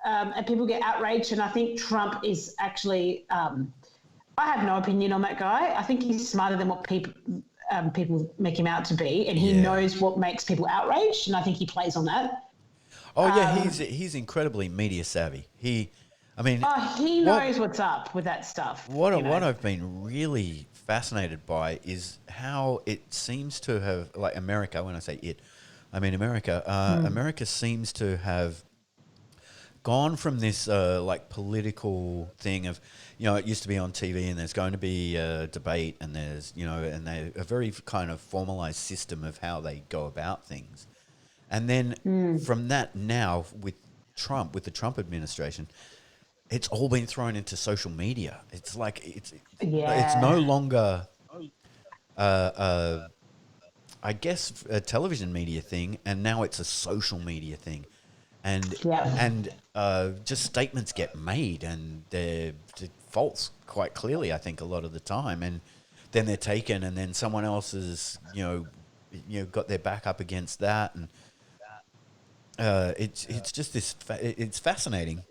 And people get outraged, and I think Trump is actually. I have no opinion on that guy. I think he's smarter than what people make him out to be, and he knows what makes people outraged, and I think he plays on that. Oh yeah, he's incredibly media savvy. He knows what's up with that stuff. What I've been really fascinated by is how it seems to have, like, America. When I say it, I mean America. America seems to have gone from this like political thing of, it used to be on TV and there's going to be a debate and there's, and they a very kind of formalized system of how they go about things. And then from that now with the Trump administration, it's all been thrown into social media. It's like, it's no longer, I guess, a television media thing, and now it's a social media thing. And just statements get made, and they're false quite clearly, I think, a lot of the time. And then they're taken, and then someone else is, got their back up against that, and it's just this. It's fascinating,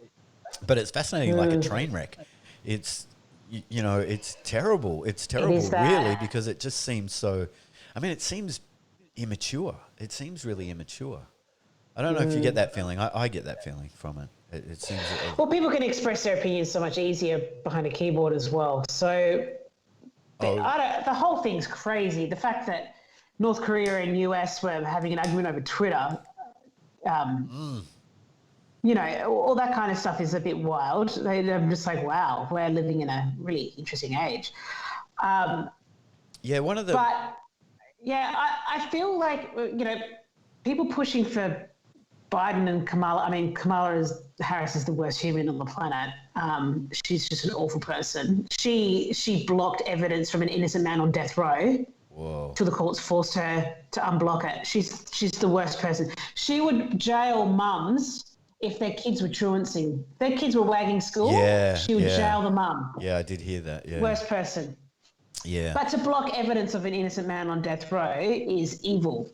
but it's fascinating like a train wreck. It's it's terrible. It's It terrible, is really, that. because it just seems so. I mean, it seems immature. It seems really immature. I don't know if you get that feeling. I get that feeling from it. It seems. Well, people can express their opinions so much easier behind a keyboard as well. So Oh, the whole thing's crazy. The fact that North Korea and US were having an argument over Twitter, all that kind of stuff is a bit wild. They're just like, wow, we're living in a really interesting age. yeah. One of the. But yeah, I feel like, people pushing for Biden and Kamala. I mean, Harris is the worst human on the planet. She's just an awful person. She blocked evidence from an innocent man on death row. Whoa. Till the courts forced her to unblock it. She's the worst person. She would jail mums if their kids were truancy. Their kids were wagging school. Yeah, She would yeah. jail the mum. Yeah, I did hear that. Yeah. Worst person. Yeah. But to block evidence of an innocent man on death row is evil.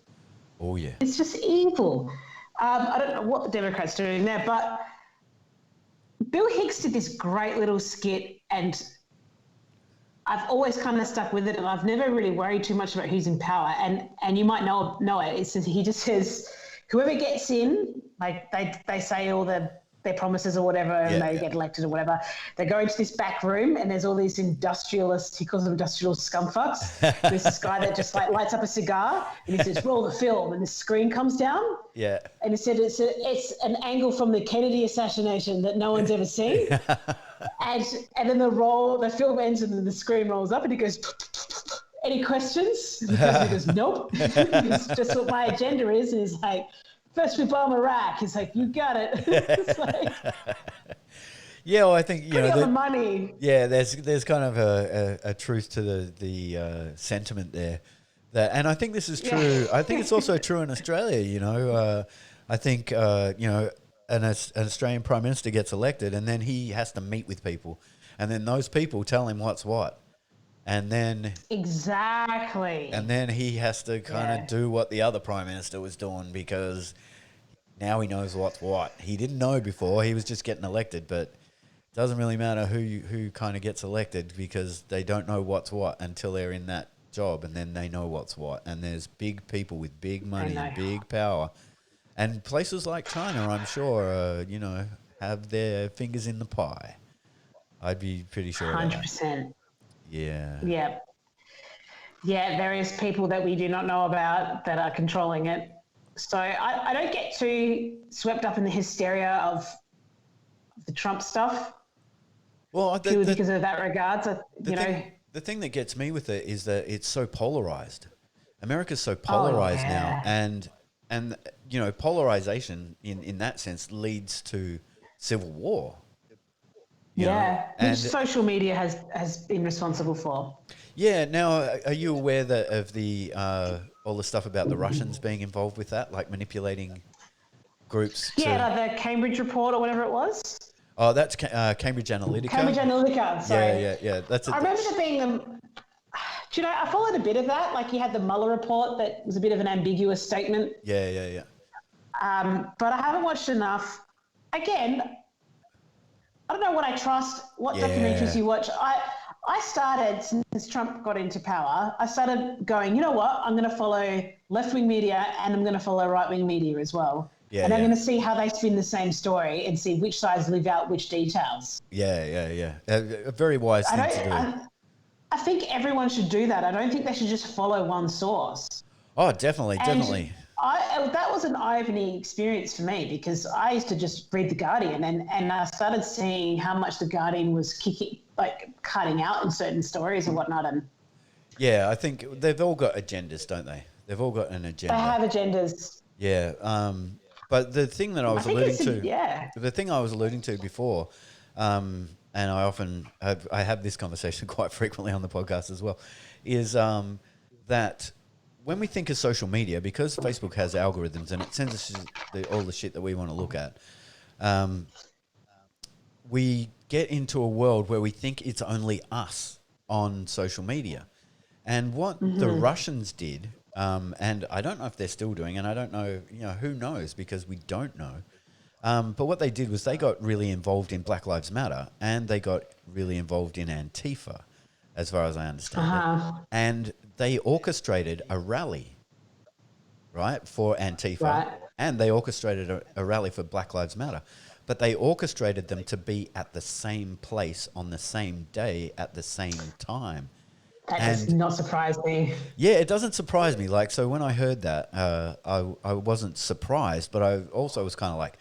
Oh yeah. It's just evil. I don't know what the Democrats are doing there, but Bill Hicks did this great little skit, and I've always kind of stuck with it, and I've never really worried too much about who's in power. And you might know it. It says, he just says, whoever gets in, like they say all their promises or whatever, and they get elected or whatever. They go into this back room, and there's all these industrialists. He calls them industrial scumfucks. There's this guy that just like lights up a cigar, and he says, "Roll the film," and the screen comes down. Yeah. And he said it's an angle from the Kennedy assassination that no one's ever seen. and then the film ends, and then the screen rolls up, and he goes, "Any questions?" And the president goes, "Nope." It's just what my agenda is, and he's like, "First we bomb Iraq." He's like, "You got it." It's like, yeah, well, I think the money. Yeah, there's kind of a truth to the sentiment there, and I think this is true. Yeah. I think it's also true in Australia. I think an Australian Prime Minister gets elected, and then he has to meet with people, and then those people tell him what's what, and then exactly, and then he has to kind of do what the other Prime Minister was doing, because now he knows what's what. He didn't know before; he was just getting elected, but it doesn't really matter who kind of gets elected, because they don't know what's what until they're in that job, and then they know what's what. And there's big people with big money and big power, and places like China, I'm sure, have their fingers in the pie. I'd be pretty sure. 100%. Yeah. Yeah. Yeah, there is people that we do not know about that are controlling it. So I don't get too swept up in the hysteria of the Trump stuff. Well, because of that regards, the thing that gets me with it is that it's so polarized. America's so polarized now, and polarization in that sense leads to civil war. Which social media has been responsible for. Yeah. Now, are you aware of the all the stuff about the Russians being involved with that, like manipulating groups? Like the Cambridge report or whatever it was. Oh, that's Cambridge Analytica. Cambridge Analytica. Sorry. Yeah. I remember there being I followed a bit of that. Like, you had the Mueller report that was a bit of an ambiguous statement. Yeah. But I haven't watched enough. Again, I don't know what I trust, what documentaries you watch. I started, since Trump got into power, I started going, you know what, I'm going to follow left-wing media, and I'm going to follow right-wing media as well. I'm going to see how they spin the same story and see which sides leave out which details. Yeah. A very wise thing to do. I think everyone should do that. I don't think they should just follow one source. Oh, definitely. That was an eye-opening experience for me, because I used to just read The Guardian, and I started seeing how much The Guardian was cutting out in certain stories and whatnot. And yeah, I think they've all got agendas, don't they? They've all got an agenda. They have agendas. Yeah. But the thing that I was alluding to before, and I often have this conversation quite frequently on the podcast as well, is that when we think of social media, because Facebook has algorithms and it sends us all the shit that we want to look at, we get into a world where we think it's only us on social media. And what the Russians did And I don't know if they're still doing, and I don't know, who knows, because we don't know. But what they did was they got really involved in Black Lives Matter, and they got really involved in Antifa, as far as I understand it. And they orchestrated a rally, right, for Antifa, Right. and they orchestrated a rally for Black Lives Matter. But they orchestrated them to be at the same place on the same day at the same time. That does not surprise me. Yeah, it doesn't surprise me. Like, so when I heard that, I wasn't surprised, but I also was kind of like,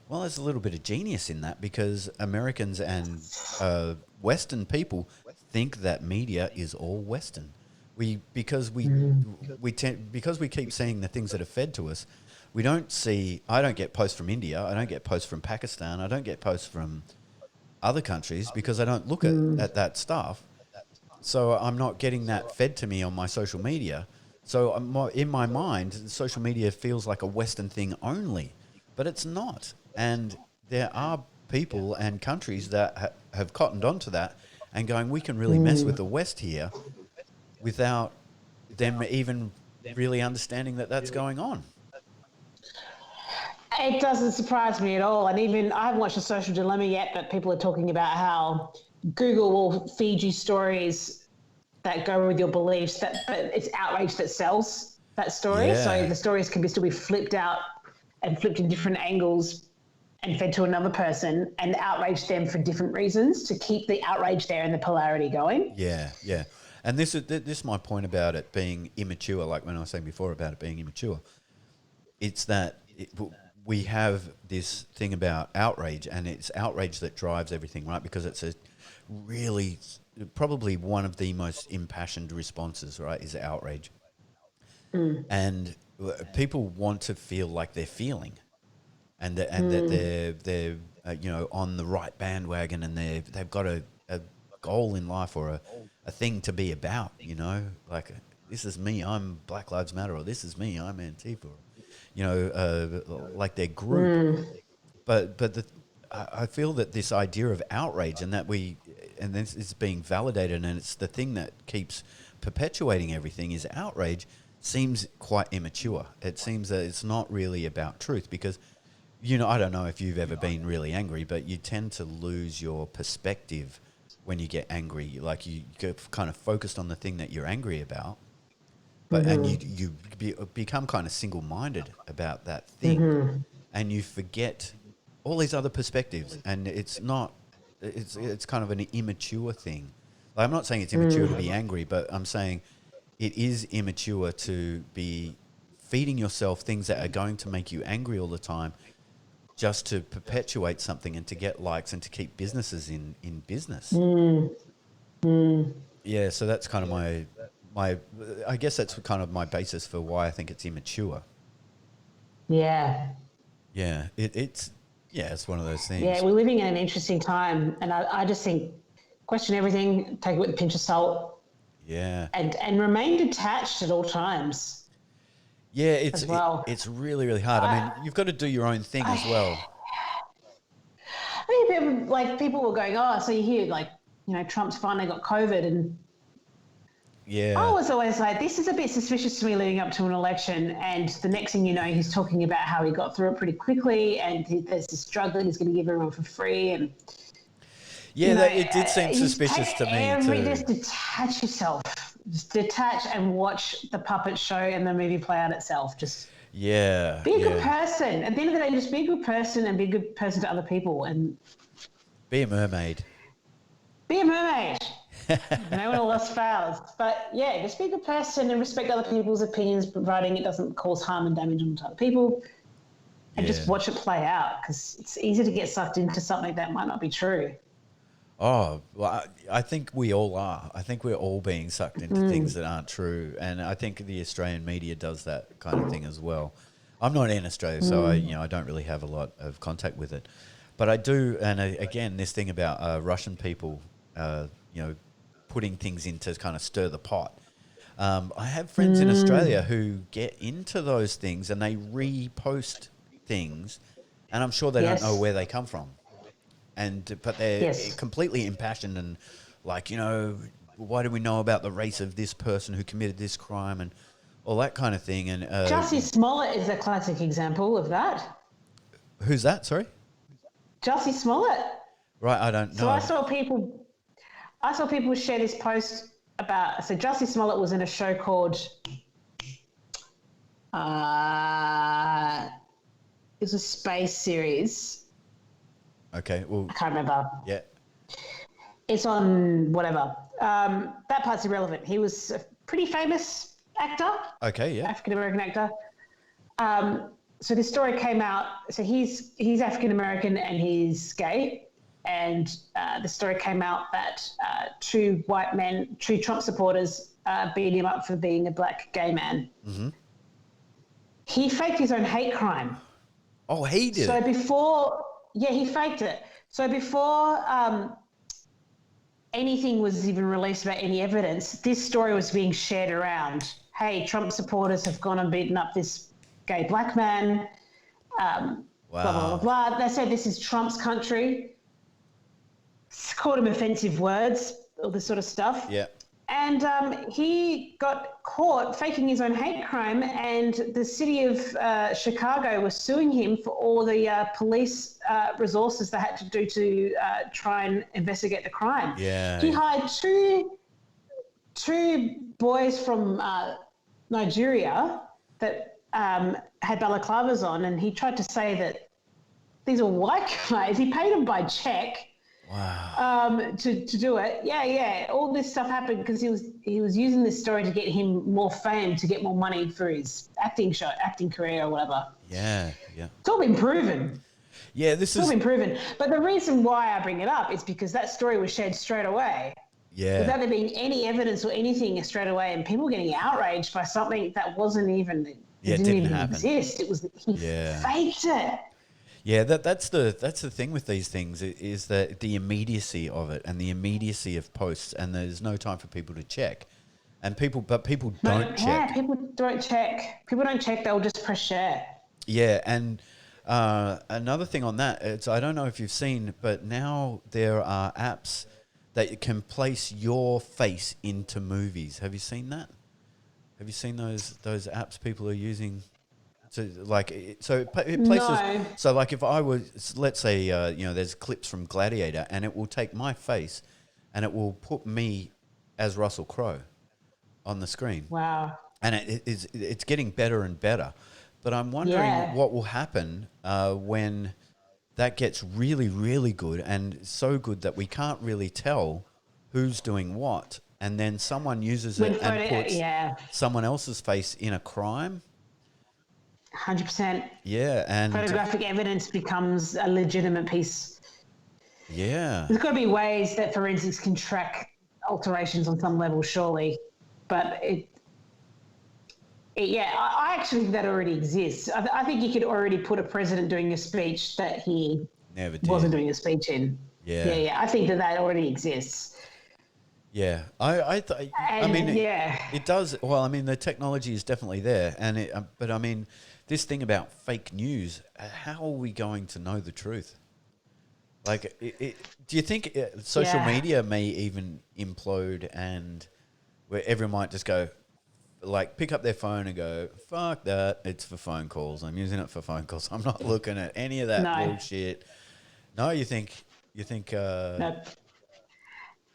well, there's a little bit of genius in that, because Americans and Western people think that media is all Western. Because we keep seeing the things that are fed to us. We don't see. I don't get posts from India. I don't get posts from Pakistan. I don't get posts from other countries, because I don't look at that stuff. So I'm not getting that fed to me on my social media. So in my mind, social media feels like a Western thing only, but it's not. And there are people and countries that have cottoned onto that and going, we can really mess with the West here without them even really understanding that that's going on. It doesn't surprise me at all. And even I haven't watched The Social Dilemma yet, but people are talking about how Google will feed you stories that go with your beliefs, but it's outrage that sells that story. Yeah. So the stories can still be flipped out and flipped in different angles and fed to another person and outrage them for different reasons to keep the outrage there and the polarity going. Yeah, yeah. And this is my point about it being immature, like when I was saying before about it being immature. It's that we have this thing about outrage, and it's outrage that drives everything, right? Because it's a really, probably one of the most impassioned responses, right, is outrage. And people want to feel like they're feeling, and that they're on the right bandwagon, and they've got a goal in life, or a thing to be about, like, this is me, I'm Black Lives Matter, or this is me, I'm Antifa, like their group. But I feel that this idea of outrage, and this is being validated, and it's the thing that keeps perpetuating everything, is outrage seems quite immature. It seems that it's not really about truth, because I don't know if you've ever been really angry, but you tend to lose your perspective when you get angry. Like, you get kind of focused on the thing that you're angry about, but and you become kind of single-minded about that thing, and you forget all these other perspectives, and it's kind of an immature thing. Like, I'm not saying it's immature to be angry, but I'm saying it is immature to be feeding yourself things that are going to make you angry all the time, just to perpetuate something and to get likes and to keep businesses in business. Yeah, so that's kind of my I guess that's kind of my basis for why I think it's immature. Yeah. Yeah, it's one of those things. Yeah, we're living in an interesting time, and I just think question everything, take it with a pinch of salt. Yeah. And remain detached at all times. Yeah, it's well. It's really, really hard. I mean, you've got to do your own thing as well. I mean, people were going, oh, so you hear, Trump's finally got COVID, and yeah, I was always like, this is a bit suspicious to me leading up to an election, and the next thing you know, he's talking about how he got through it pretty quickly, and there's this drug that he's going to give everyone for free, and it did seem suspicious to me too. Just detach yourself. Just detach and watch the puppet show and the movie play out itself. Just be a good person. At the end of the day, just be a good person and be a good person to other people. And be a mermaid. Be a mermaid. No one else fails. But yeah, just be a good person and respect other people's opinions, providing it doesn't cause harm and damage onto other people. And just watch it play out, because it's easy to get sucked into something that might not be true. Oh, well, I think we all are. I think we're all being sucked into things that aren't true. And I think the Australian media does that kind of thing as well. I'm not in Australia, so I don't really have a lot of contact with it. But I do, and again, this thing about Russian people, putting things in to kind of stir the pot. I have friends in Australia who get into those things and they repost things, and I'm sure they don't know where they come from. But they're completely impassioned and like, why do we know about the race of this person who committed this crime, and all that kind of thing. And Jussie Smollett is a classic example of that. who's that? Sorry, Jussie Smollett. right? I don't know. So I saw people share this post about. So Jussie Smollett was in a show called. It was a space series. Okay, well, I can't remember. yeah, It's on whatever. That part's irrelevant. He was a pretty famous actor. okay, yeah, African American actor. So this story came out. So he's African American and he's gay. And the story came out that two white men, two Trump supporters, beat him up for being a black gay man. Mm-hmm. He faked his own hate crime. Oh, he did. So he faked it. So before anything was even released about any evidence, this story was being shared around. Hey, Trump supporters have gone and beaten up this gay black man. Blah, blah, blah, blah. They said this is Trump's country. Called him offensive words, all this sort of stuff. Yeah. And he got caught faking his own hate crime, and the city of Chicago was suing him for all the police resources they had to do to try and investigate the crime. Yeah. He hired two boys from Nigeria that had balaclavas on, and he tried to say that these are white guys. He paid them by check. Wow. To do it. Yeah. All this stuff happened because he was using this story to get him more fame, to get more money for his acting career or whatever. Yeah. It's all been proven. Yeah, It's all been proven. But the reason why I bring it up is because that story was shared straight away. Yeah. Without there being any evidence or anything straight away, and people getting outraged by something that wasn't even didn't even happen. exist. It was he faked it. Yeah, that's the thing with these things is that the immediacy of it and the immediacy of posts, and there's no time for people to check, and people don't check. Yeah, people don't check. People don't check. They'll just press share. Yeah, and another thing on that, I don't know if you've seen, but now there are apps that can place your face into movies. Have you seen that? Have you seen those apps people are using? So it places. No. So like if I was, let's say, there's clips from Gladiator, and it will take my face, and it will put me as Russell Crowe on the screen. Wow. And it's getting better and better, but I'm wondering what will happen when that gets really, really good, and so good that we can't really tell who's doing what, and then someone uses it and puts someone else's face in a crime. 100%. Yeah, and photographic evidence becomes a legitimate piece. Yeah. There's got to be ways that forensics can track alterations on some level, surely. But I actually think that already exists. I think you could already put a president doing a speech that he never did. Wasn't doing a speech in. Yeah. I think that already exists. Yeah, it does. Well, I mean, the technology is definitely there, but I mean, this thing about fake news, how are we going to know the truth? Like, do you think social media may even implode, and where everyone might just go, like, pick up their phone and go, fuck that, it's for phone calls. I'm using it for phone calls. I'm not looking at any of that bullshit. No, you think? No.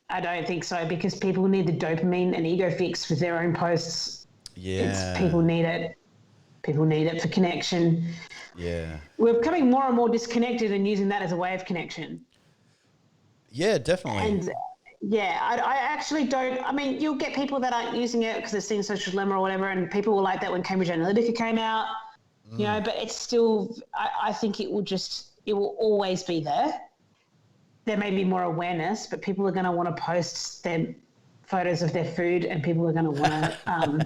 I don't think so, because people need the dopamine and ego fix with their own posts. Yeah. People need it. People need it for connection. Yeah. We're becoming more and more disconnected and using that as a way of connection. Yeah, definitely. And I actually don't. I mean, you'll get people that aren't using it because they're seeing social dilemma or whatever, and people were like that when Cambridge Analytica came out, but it's still, I think it will always be there. There may be more awareness, but people are going to want to post their photos of their food, and people are going to want to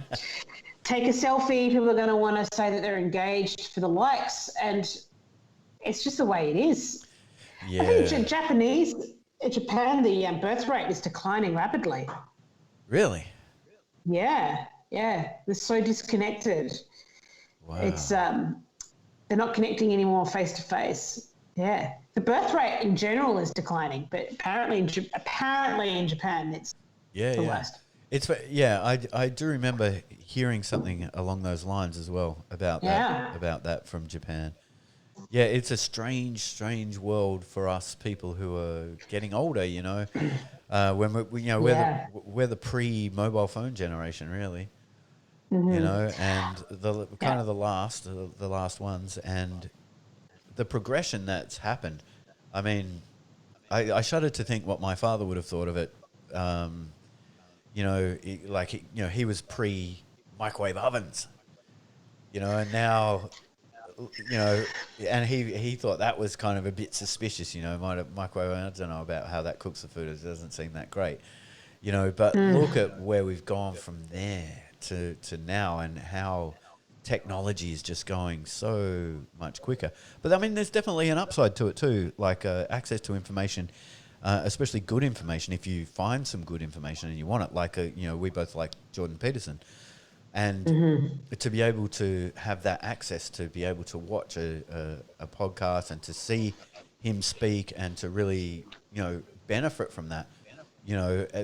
take a selfie. People are going to want to say that they're engaged for the likes, and it's just the way it is. Yeah. I think Japan, the birth rate is declining rapidly. Really? Yeah. They're so disconnected. Wow. It's they're not connecting anymore face to face. Yeah. The birth rate in general is declining, but apparently in Japan it's the worst. I do remember hearing something along those lines as well about Yeah. that from Japan. Yeah, it's a strange world for us people who are getting older. When Yeah. we're the pre-mobile phone generation, really. Mm-hmm. And the kind Yeah. of the last ones, and the progression that's happened. I mean, I shudder to think what my father would have thought of it. Um, he was pre microwave ovens, and now, you know, and he thought that was kind of a bit suspicious, microwave. I don't know about how that cooks the food. It doesn't seem that great, But look at where we've gone from there to now, and how technology is just going so much quicker. But I mean, there's definitely an upside to it too, like access to information, especially good information. If you find some good information and you want it, like we both like Jordan Peterson, and to be able to have that access to be able to watch a podcast and to see him speak and to really benefit from that.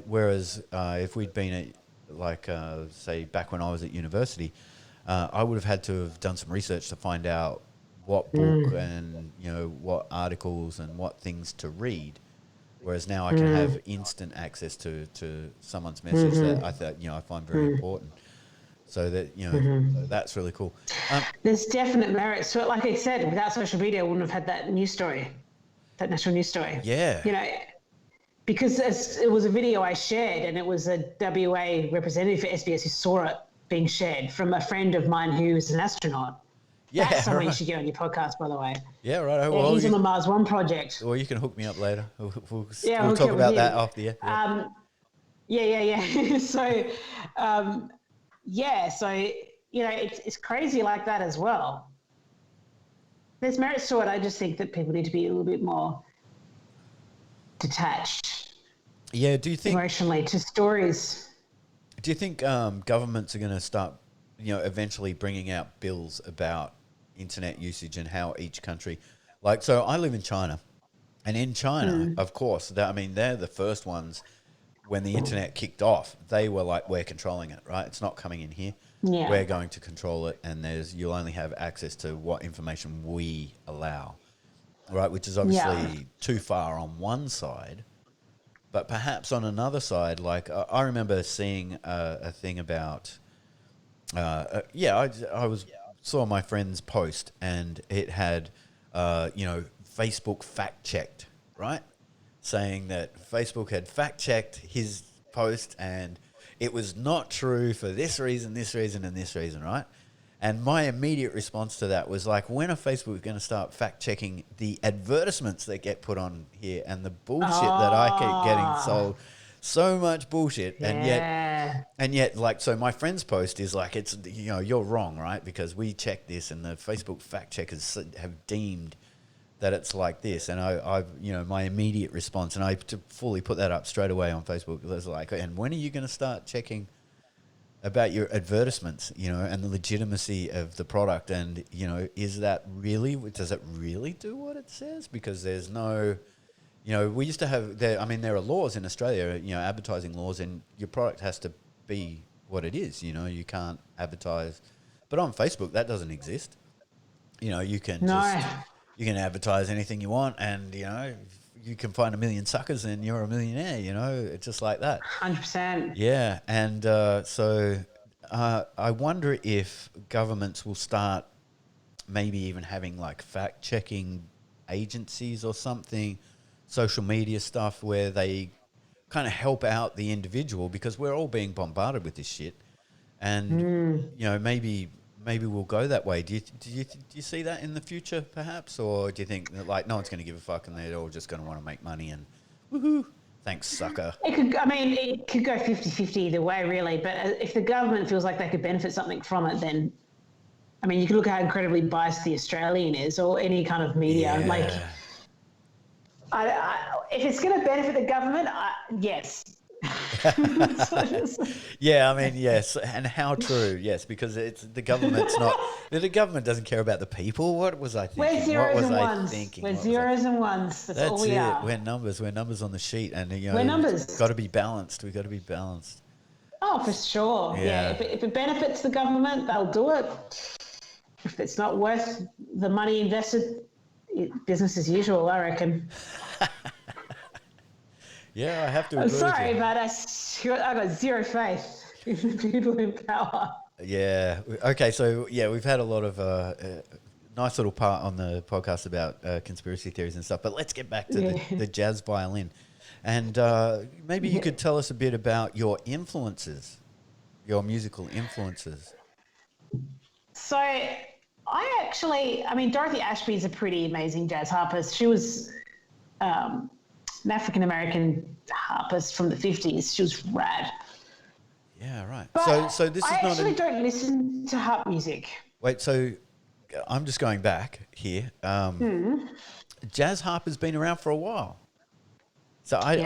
Whereas if we'd been at, like, say, back when I was at university, I would have had to have done some research to find out what book and, what articles and what things to read. Whereas now I can have instant access to someone's message that I find very important. So that, that's really cool. There's definite merits to it. Like I said, without social media, I wouldn't have had that news story, that national news story. Yeah. Because it was a video I shared, and it was a WA representative for SBS who saw it being shared from a friend of mine who's an astronaut. Yeah, that's someone you should get on your podcast, by the way. Yeah, right. Yeah, well, he's on the Mars One project. Or you can hook me up later. We'll talk about that after the Yeah. So, it's crazy like that as well. There's merits to it. I just think that people need to be a little bit more detached. Yeah, do you think emotionally to stories? Do you think governments are going to start, eventually bringing out bills about internet usage and how each country, like, so I live in China, and in China, of course, they're the first ones when the internet kicked off. They were like, we're controlling it, right? It's not coming in here. Yeah. We're going to control it, and you'll only have access to what information we allow, right? Which is obviously too far on one side. But perhaps on another side, like I remember seeing a thing about, saw my friend's post, and it had, Facebook fact checked, right? Saying that Facebook had fact checked his post, and it was not true for this reason, and this reason, right? And my immediate response to that was like, when are Facebook going to start fact checking the advertisements that get put on here and the bullshit that I keep getting sold? So much bullshit. Yeah. And yet, like, so my friend's post is like, it's, you're wrong, right? Because we checked this, and the Facebook fact checkers have deemed that it's like this. And I've my immediate response, and I to fully put that up straight away on Facebook, was like, and when are you going to start checking about your advertisements, and the legitimacy of the product, and, does it really do what it says? Because there's no, we used to have, there are laws in Australia, advertising laws, and your product has to be what it is, you can't advertise. But on Facebook, that doesn't exist. You can you can advertise anything you want, and, you can find a million suckers and you're a millionaire, it's just like that. 100%. Yeah. And so I wonder if governments will start maybe even having like fact checking agencies or something, social media stuff, where they kind of help out the individual, because we're all being bombarded with this shit. And, maybe we'll go that way. Do you see that in the future, perhaps? Or do you think that, like, no one's going to give a fuck and they're all just going to want to make money and woohoo, thanks, sucker? It could go 50-50 either way, really. But if the government feels like they could benefit something from it, then, you can look at how incredibly biased the Australian is, or any kind of media. Yeah. Like, if it's going to benefit the government, yes. Yeah, yes, and how true? Yes, because it's the government's not. The government doesn't care about the people. What was I thinking? We're zeros and ones. Thinking? We're zeros and ones. That's all we are. We're numbers. We're numbers on the sheet, and we're numbers. Got to be balanced. We've got to be balanced. Oh, for sure. Yeah. If it benefits the government, they'll do it. If it's not worth the money invested, business as usual, I reckon. Yeah, I have to I'm agree with sorry, you. but I got zero faith in the people in power. Yeah. Okay. So yeah, we've had a lot of nice little part on the podcast about conspiracy theories and stuff. But let's get back to the jazz violin, and maybe you could tell us a bit about your influences, your musical influences. So I mean, Dorothy Ashby is a pretty amazing jazz harpist. She was an African American harpist from the 50s. She was rad. Yeah. Right. But So this I is not actually don't listen to harp music. Wait. So I'm just going back here. Jazz harp has been around for a while. So It's I been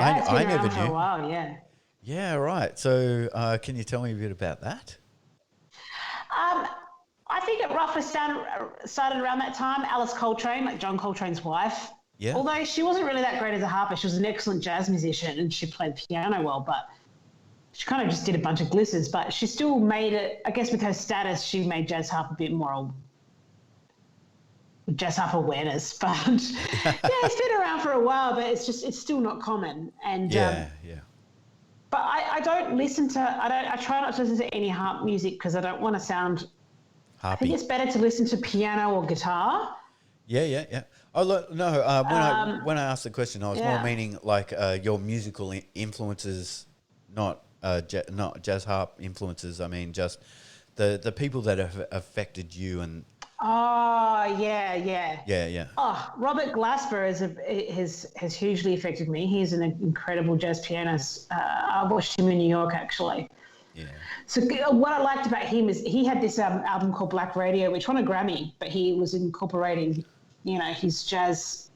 never around for a knew. while, yeah. Yeah. Right. So can you tell me a bit about that? I think it roughly started around that time. Alice Coltrane, like John Coltrane's wife. Yeah. Although she wasn't really that great as a harpist, she was an excellent jazz musician and she played piano well, but she kind of just did a bunch of glissades. But she still made it, I guess with her status, she made jazz harp a bit more jazz harp awareness. But yeah, it's been around for a while, but it's still not common. And Yeah. But I don't listen to, I try not to listen to any harp music because I don't want to sound, I think Harpy. it's better to listen to piano or guitar. Yeah. Oh look, no. When I asked the question, I was more meaning like your musical influences, not not jazz harp influences. I mean, just the people that have affected you and. Oh, yeah. Yeah. Oh, Robert Glasper has hugely affected me. He's an incredible jazz pianist. I watched him in New York, actually. Yeah. So what I liked about him is he had this album called Black Radio, which won a Grammy, but he was incorporating, his jazz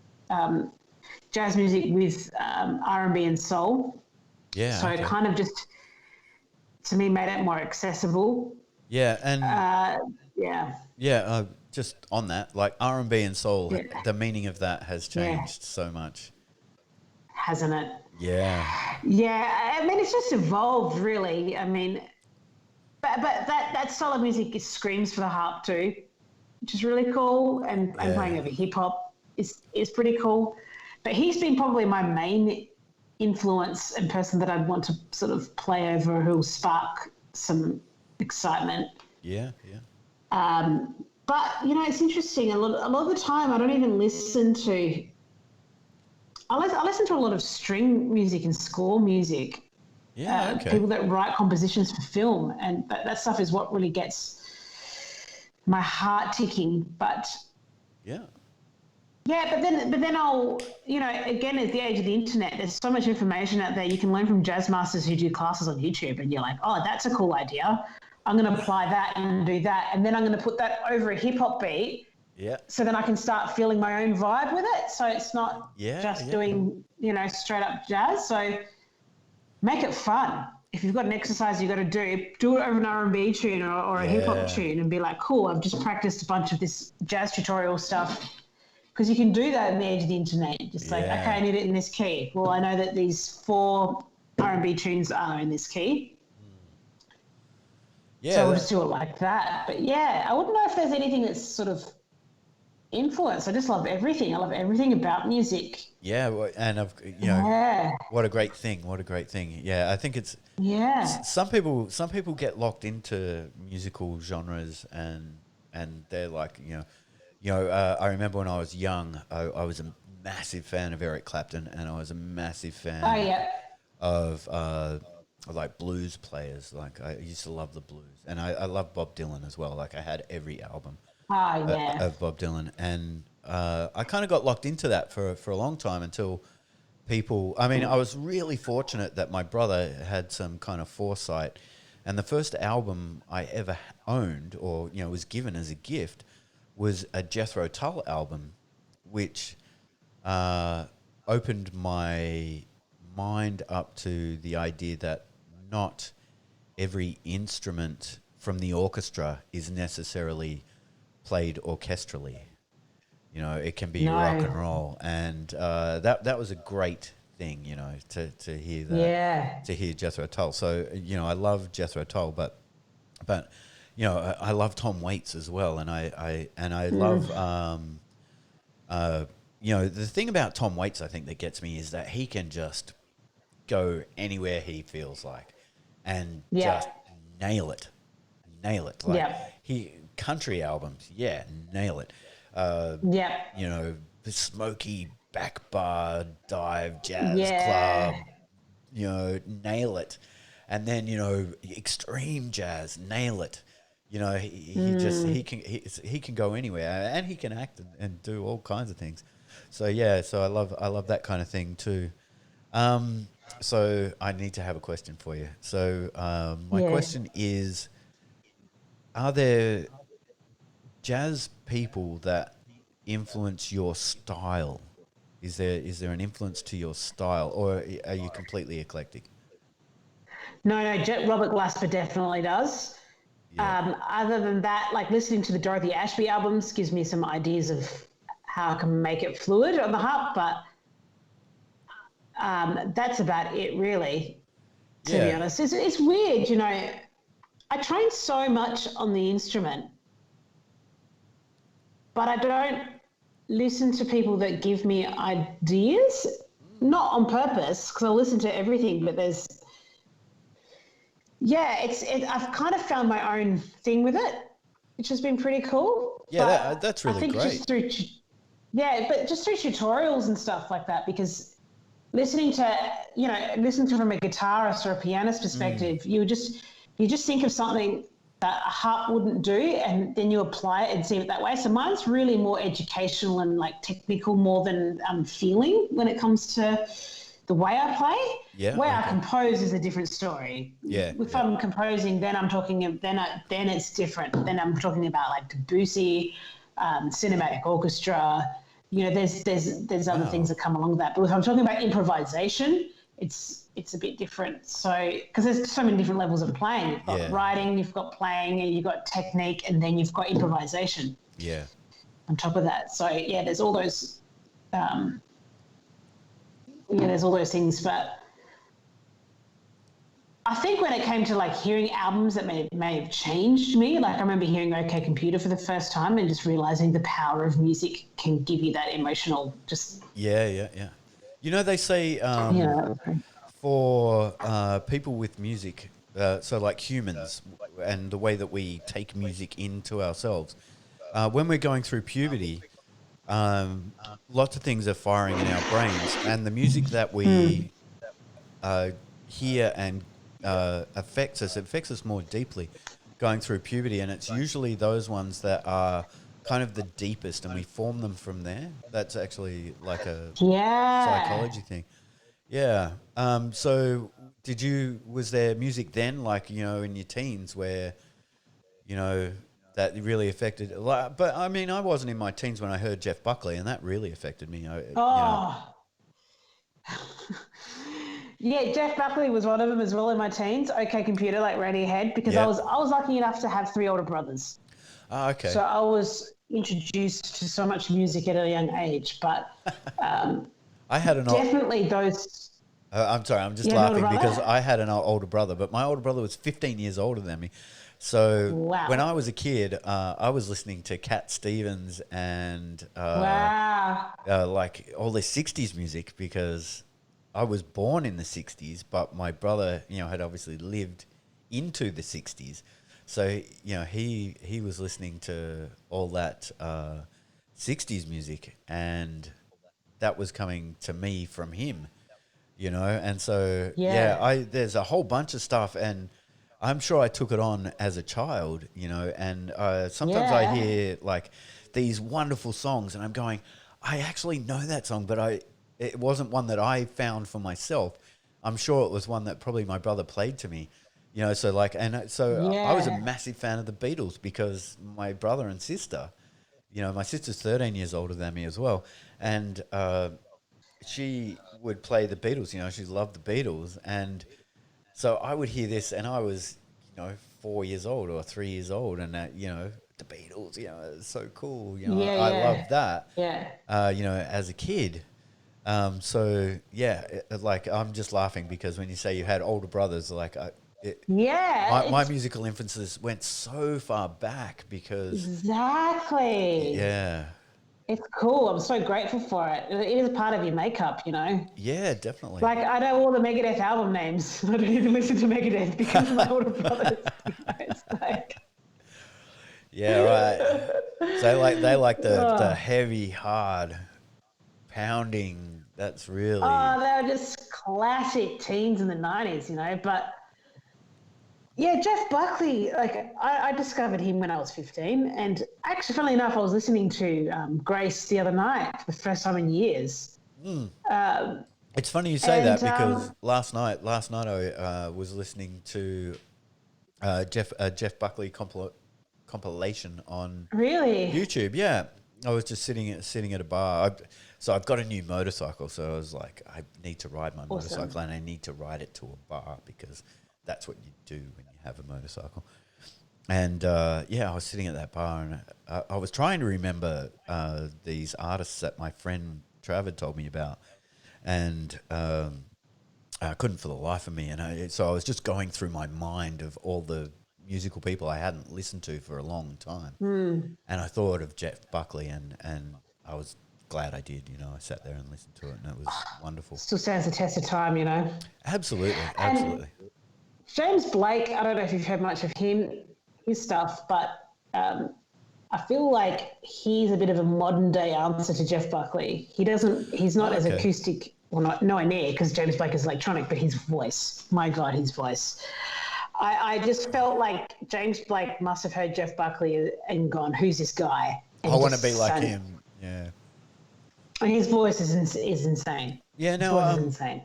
music with R&B and soul. Yeah. So it kind of just, to me, made it more accessible. Yeah, and Yeah. just on that, like R&B and soul, the meaning of that has changed so much, hasn't it? Yeah. Yeah, I mean, it's just evolved, really. I mean, but that style of music screams for the harp too, which is really cool. And playing over hip hop is pretty cool. But he's been probably my main influence and person that I'd want to sort of play over, who'll spark some excitement. Yeah. But it's interesting. A lot of the time, I don't even listen to. I listen to a lot of string music and score music. Yeah, okay. People that write compositions for film, and that stuff is what really gets my heart ticking. But yeah, but then I'll, again, at the age of the internet, there's so much information out there. You can learn from jazz masters who do classes on YouTube, and you're like, oh, that's a cool idea. I'm going to apply that and do that, and then I'm going to put that over a hip hop beat. Yeah. So then I can start feeling my own vibe with it. So it's not just doing, straight up jazz. So make it fun. If you've got an exercise you got to do it over an R&B tune or a hip hop tune and be like, cool, I've just practiced a bunch of this jazz tutorial stuff. Because you can do that in the age of the internet. Just like, okay, I need it in this key. Well, I know that these 4 R&B tunes are in this key. Yeah. So we'll just do it like that. But yeah, I wouldn't know if there's anything that's sort of influence. I just love everything. I love everything about music. Yeah, and what a great thing. Yeah, I think it's some people get locked into musical genres and they're like, I remember when I was young, I was a massive fan of Eric Clapton and I was a massive fan of like blues players. Like I used to love the blues, and I love Bob Dylan as well. Like I had every album of Bob Dylan, and I kind of got locked into that for a long time until people. I mean, I was really fortunate that my brother had some kind of foresight, and the first album I ever owned or was given as a gift was a Jethro Tull album, which opened my mind up to the idea that not every instrument from the orchestra is necessarily played orchestrally. It can be rock and roll, and that was a great thing, you know, to hear that, Yeah. to hear Jethro Tull. So, you know, I love Jethro Tull, but you know, I love Tom Waits as well, and I love you know, the thing about Tom Waits, I think that gets me is that he can just go anywhere he feels like, and Yeah. just nail it, like Yeah. he country albums, yeah, nail it. Yeah. You know, the smoky back bar dive jazz Yeah. club, you know, nail it. And then, you know, extreme jazz, nail it. You know, he just he can go anywhere, and he can act and do all kinds of things. So yeah, so I love that kind of thing too. So I need to have a question for you. So my Yeah. question is: are there jazz people that influence your style? Is there an influence to your style, or are you completely eclectic? No, no, Robert Glasper definitely does. Yeah, Other than that, like listening to the Dorothy Ashby albums gives me some ideas of how I can make it fluid on the harp, but that's about it, really. To be yeah, honest, it's weird, you know. I train so much on the instrument, but I don't listen to people that give me ideas. Not on purpose, because I listen to everything, but I've kind of found my own thing with it, which has been pretty cool. yeah. But That's I really think great. just through, but just through tutorials and stuff like that, because listening to, listen to from a guitarist or a pianist perspective, you just think of something that a harp wouldn't do, and then you apply it and see it that way. So mine's really more educational and like technical more than feeling when it comes to the way I play. Yeah, The way I okay. compose is a different story. Yeah, If yeah. I'm composing, then I'm talking, then it's different. Then I'm talking about like Debussy, cinematic orchestra. You know, there's other things Wow. that come along with that. But if I'm talking about improvisation, it's a bit different. So because there's so many different levels of playing. You've got Yeah, writing, you've got playing, and you've got technique, and then you've got improvisation yeah, on top of that. So yeah, there's all those. There's all those things, but I think when it came to like hearing albums that may have changed me, like I remember hearing OK Computer for the first time and just realizing the power of music can give you that emotional, just yeah, yeah, yeah. You know, they say you know. for people with music, so like humans, and the way that we take music into ourselves, when we're going through puberty, lots of things are firing in our brains, and the music that we hear and affects us more deeply going through puberty, and it's usually those ones that are kind of the deepest, and we form them from there. That's actually like a Yeah. psychology thing. Yeah. So was there music then, like, you know, in your teens where, you know, that really affected, like, but I mean, I wasn't in my teens when I heard Jeff Buckley, and that really affected me, you know. Oh, yeah. Jeff Buckley was one of them as well in my teens. OK Computer, like Radiohead, because I Yeah. was I was lucky enough to have three older brothers, Ah, okay. so I was introduced to so much music at a young age. But I had an old, definitely those. I'm sorry, I'm just You had an older laughing because brother? I had an older brother, but my older brother was 15 years older than me. So when Wow. I was a kid, I was listening to Cat Stevens and Wow. like all the 60s music, because I was born in the 60s, but my brother, you know, had obviously lived into the 60s. So, you know, he was listening to all that 60s music, and that was coming to me from him, you know. And so yeah, Yeah. I there's a whole bunch of stuff, and I'm sure I took it on as a child, you know. And sometimes I Yeah. hear like these wonderful songs, and I'm going, I actually know that song, but it wasn't one that I found for myself. I'm sure it was one that probably my brother played to me, you know. So like, and so I was a Yeah. massive fan of the Beatles because my brother and sister, you know, my sister's 13 years older than me as well, and she would play the Beatles. You know, she loved the Beatles, and so I would hear this, and I was, you know, 4 years old or 3 years old, and you know, the Beatles. You know, it's so cool. You know, Yeah. I Yeah. loved that. Yeah. You know, as a kid. So yeah, like I'm just laughing because when you say you had older brothers, like Yeah, my musical influences went so far back because exactly. yeah, It's cool. I'm so grateful for it. It is a part of your makeup, you know. yeah, definitely. Like I know all the Megadeth album names. I don't even listen to Megadeth because of my older brothers. You know, it's like, Yeah, right. So they like the oh, heavy, hard pounding. That's really they were just classic teens in the '90s, you know. But yeah, Jeff Buckley, like I discovered him when I was 15, and actually, funnily enough, I was listening to Grace the other night for the first time in years. It's funny you say that And because last night I was listening to Jeff Buckley compilation on really, YouTube. Yeah, I was just sitting at a bar. So I've got a new motorcycle, so I was like, I need to ride my awesome. motorcycle, and I need to ride it to a bar because that's what you do when you have a motorcycle. And yeah, I was sitting at that bar, and I was trying to remember these artists that my friend Trav had told me about, and I couldn't for the life of me. And so I was just going through my mind of all the musical people I hadn't listened to for a long time, and I thought of Jeff Buckley, and I was glad I did. You know, I sat there and listened to it, and it was wonderful. Still stands the test of time, you know. Absolutely, And absolutely. James Blake, I don't know if you've heard much of his stuff, but I feel like he's a bit of a modern day answer to Jeff Buckley. He's not Oh, as okay. acoustic, well, not nowhere near, because James Blake is electronic, but his voice, my God, his voice. I just felt like James Blake must have heard Jeff Buckley and gone, "Who's this guy?" I And want to be just like sang. him. Yeah. And his voice is insane. Yeah. His No. voice is insane.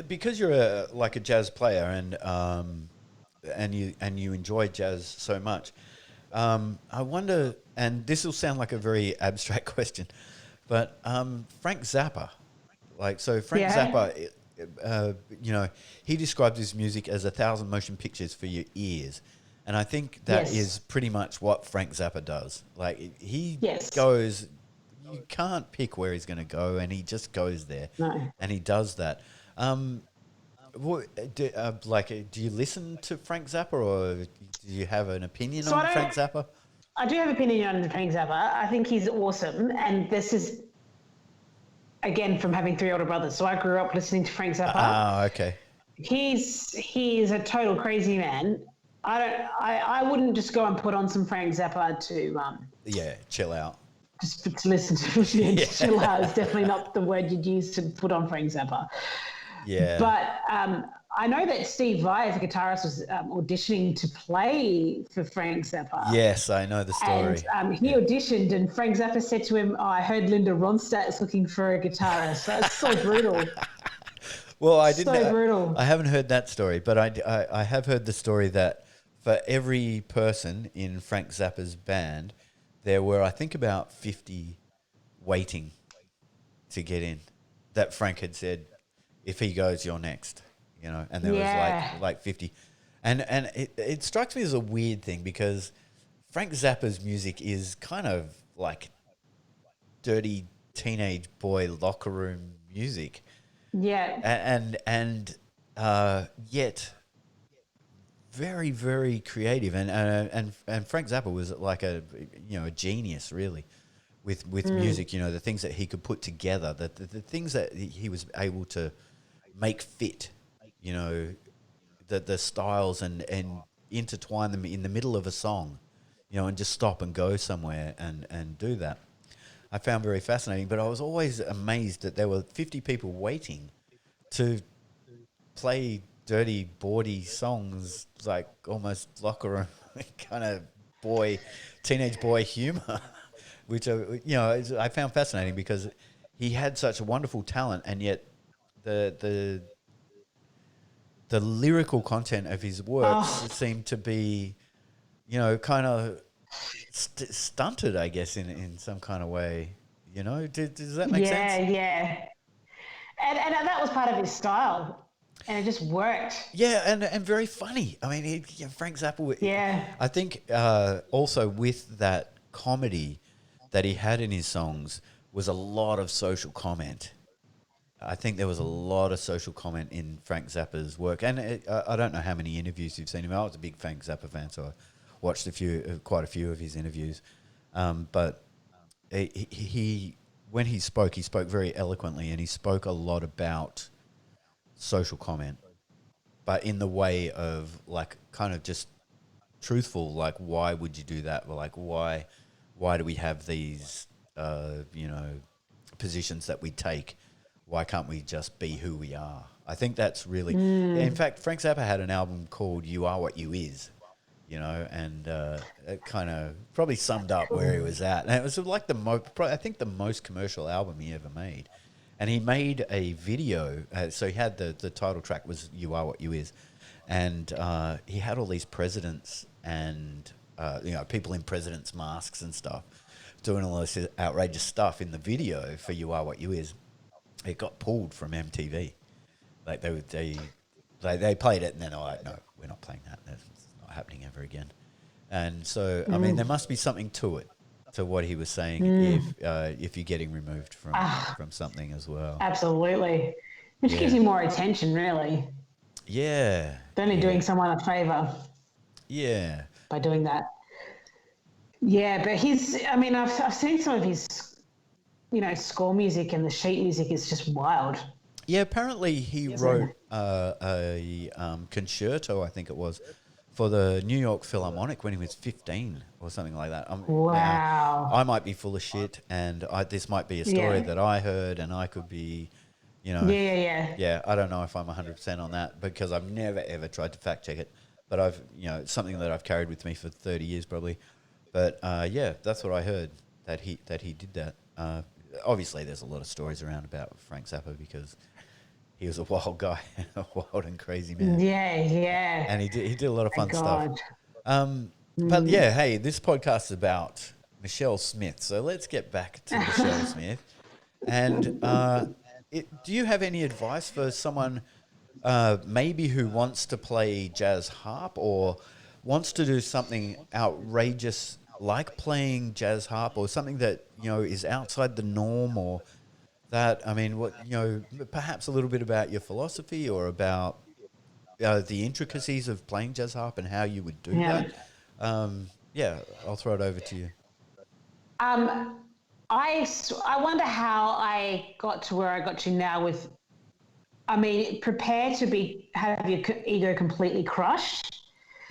Because you're like a jazz player, and you enjoy jazz so much, I wonder. And this will sound like a very abstract question, but Frank Zappa, like so, Frank Yeah. Zappa, you know, he describes his music as 1,000 motion pictures for your ears, and I think that is Yes. pretty much what Frank Zappa does. Like he Yes. goes, you can't pick where he's going to go, and he just goes there, No. and he does that. Um, do you listen to Frank Zappa, or do you have an opinion So on I Frank don't. Zappa? I do have an opinion on Frank Zappa. I think he's awesome, and this is again from having three older brothers. So I grew up listening to Frank Zappa. Ah, okay. He's a total crazy man. I wouldn't just go and put on some Frank Zappa to Yeah, chill out. just to listen to. Yeah, Yeah, chill out is definitely not the word you'd use to put on Frank Zappa. yeah. But I know that Steve Vai, as a guitarist, was auditioning to play for Frank Zappa. Yes, I know the And story. he Yeah. auditioned, and Frank Zappa said to him, "Oh, I heard Linda Ronstadt's looking for a guitarist." That's so brutal. Well, I didn't. So brutal. I haven't heard that story, but I have heard the story that for every person in Frank Zappa's band, there were I think about 50 waiting to get in. That Frank had said, if he goes, you're next. You know, and there was Yeah. like 50, and it strikes me as a weird thing because Frank Zappa's music is kind of like dirty teenage boy locker room music, Yeah. and yet very very creative, and Frank Zappa was like a genius really with music. You know, the things that he could put together, the things that he was able to make fit. You know, the styles and intertwine them in the middle of a song. You know, and just stop and go somewhere and do that. I found very fascinating, but I was always amazed that there were 50 people waiting to play dirty, bawdy songs, like almost locker room kind of teenage boy humor, which I found fascinating because he had such a wonderful talent, and yet the the the lyrical content of his works Oh, seemed to be, kind of stunted, I guess, in some kind of way. Does that make yeah, sense? yeah. And that was part of his style, and it just worked. Yeah, and very funny. I mean, Frank Zappa. Yeah. I think also with that comedy that he had in his songs was a lot of social comment. I think there was a lot of social comment in Frank Zappa's work, and I don't know how many interviews you've seen him. I was a big Frank Zappa fan, so I watched quite a few of his interviews. But he when he spoke very eloquently, and he spoke a lot about social comment, but in the way of like kind of just truthful. Like, why would you do that? Like, why do we have these positions that we take? Why can't we just be who we are? I think that's really... In fact, Frank Zappa had an album called You Are What You Is, and it kind of probably summed up where he was at. And it was like I think the most commercial album he ever made. And he made a video. So he had the title track was You Are What You Is. And he had all these presidents and, people in presidents' masks and stuff doing all this outrageous stuff in the video for You Are What You Is. It got pulled from MTV. Like they played it and then they're like, no, we're not playing that. That's not happening ever again. And so, I mean, there must be something to it, to what he was saying, if you're getting removed from something as well. Absolutely. Which gives you more attention, really. Yeah. They're only doing someone a favour. Yeah. By doing that. Yeah, but I've seen some of his, score music, and the sheet music is just wild. Yeah, apparently he wrote a concerto, I think it was, for the New York Philharmonic when he was 15 or something like that. Wow. Now, I might be full of shit, and this might be a story that I heard, and I could be, Yeah, I don't know if I'm 100% on that, because I've never, ever tried to fact check it. But it's something that I've carried with me for 30 years probably. But, that's what I heard, that he did that. Obviously, there's a lot of stories around about Frank Zappa, because he was a wild guy, a wild and crazy man. Yeah. And he did a lot of fun stuff. But yeah, hey, this podcast is about Michelle Smith. So let's get back to Michelle Smith. And do you have any advice for someone maybe who wants to play jazz harp, or wants to do something outrageous like playing jazz harp, or something that, is outside the norm, or that, perhaps a little bit about your philosophy, or about the intricacies of playing jazz harp and how you would do that? I'll throw it over to you. I wonder how I got to where I got to now with, prepare to have your ego completely crushed.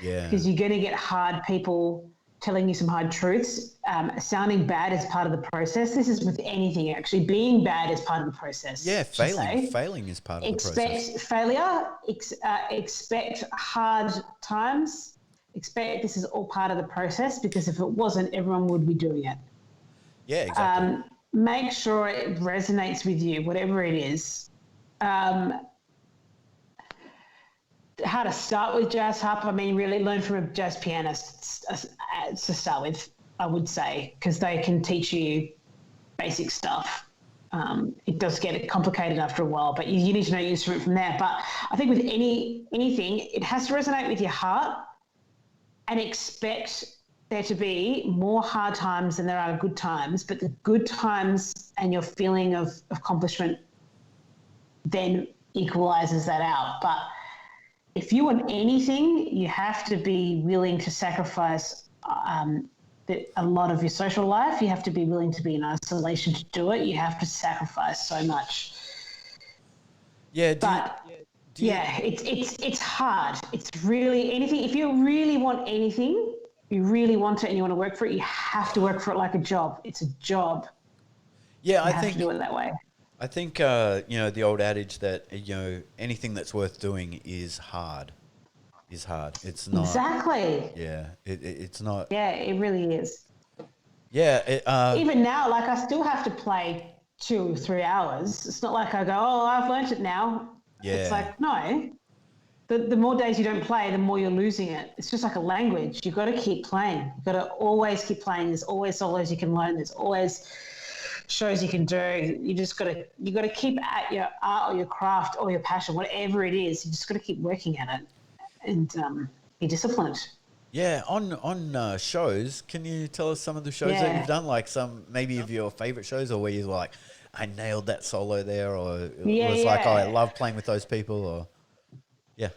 Yeah. Because you're going to get hard people telling you some hard truths. Sounding bad is part of the process. This is with anything, actually. Being bad is part of the process. Yeah, failing is part of the process. Expect failure. Expect hard times. Expect this is all part of the process, because if it wasn't, everyone would be doing it. Yeah, exactly. Make sure it resonates with you, whatever it is. How to start with jazz harp, really learn from a jazz pianist to start with, I would say, because they can teach you basic stuff. It does get complicated after a while, but you need to know your instrument from there. But I think with anything, it has to resonate with your heart, and expect there to be more hard times than there are good times, but the good times and your feeling of accomplishment then equalizes that out. But if you want anything, you have to be willing to sacrifice a lot of your social life. You have to be willing to be in isolation to do it. You have to sacrifice so much. Yeah, it's hard. It's really anything. If you really want anything, you really want it and you want to work for it, you have to work for it like a job. It's a job. Yeah, I think to do it that way. I think the old adage that anything that's worth doing is hard. It's not exactly. Yeah, it's not. Yeah, it really is. Yeah. Even now, like I still have to play 2 or 3 hours. It's not like I go, oh, I've learnt it now. Yeah. It's like, no. The more days you don't play, the more you're losing it. It's just like a language. You've got to keep playing. You've got to always keep playing. There's always solos you can learn. There's always shows you can do. You got to keep at your art or your craft or your passion, whatever it is. You just got to keep working at it and be disciplined. Yeah, on shows, can you tell us some of the shows that you've done? Like some maybe of your favorite shows, or where you're like, I nailed that solo there, or it Yeah, was like, oh, I yeah. love playing with those people, or yeah.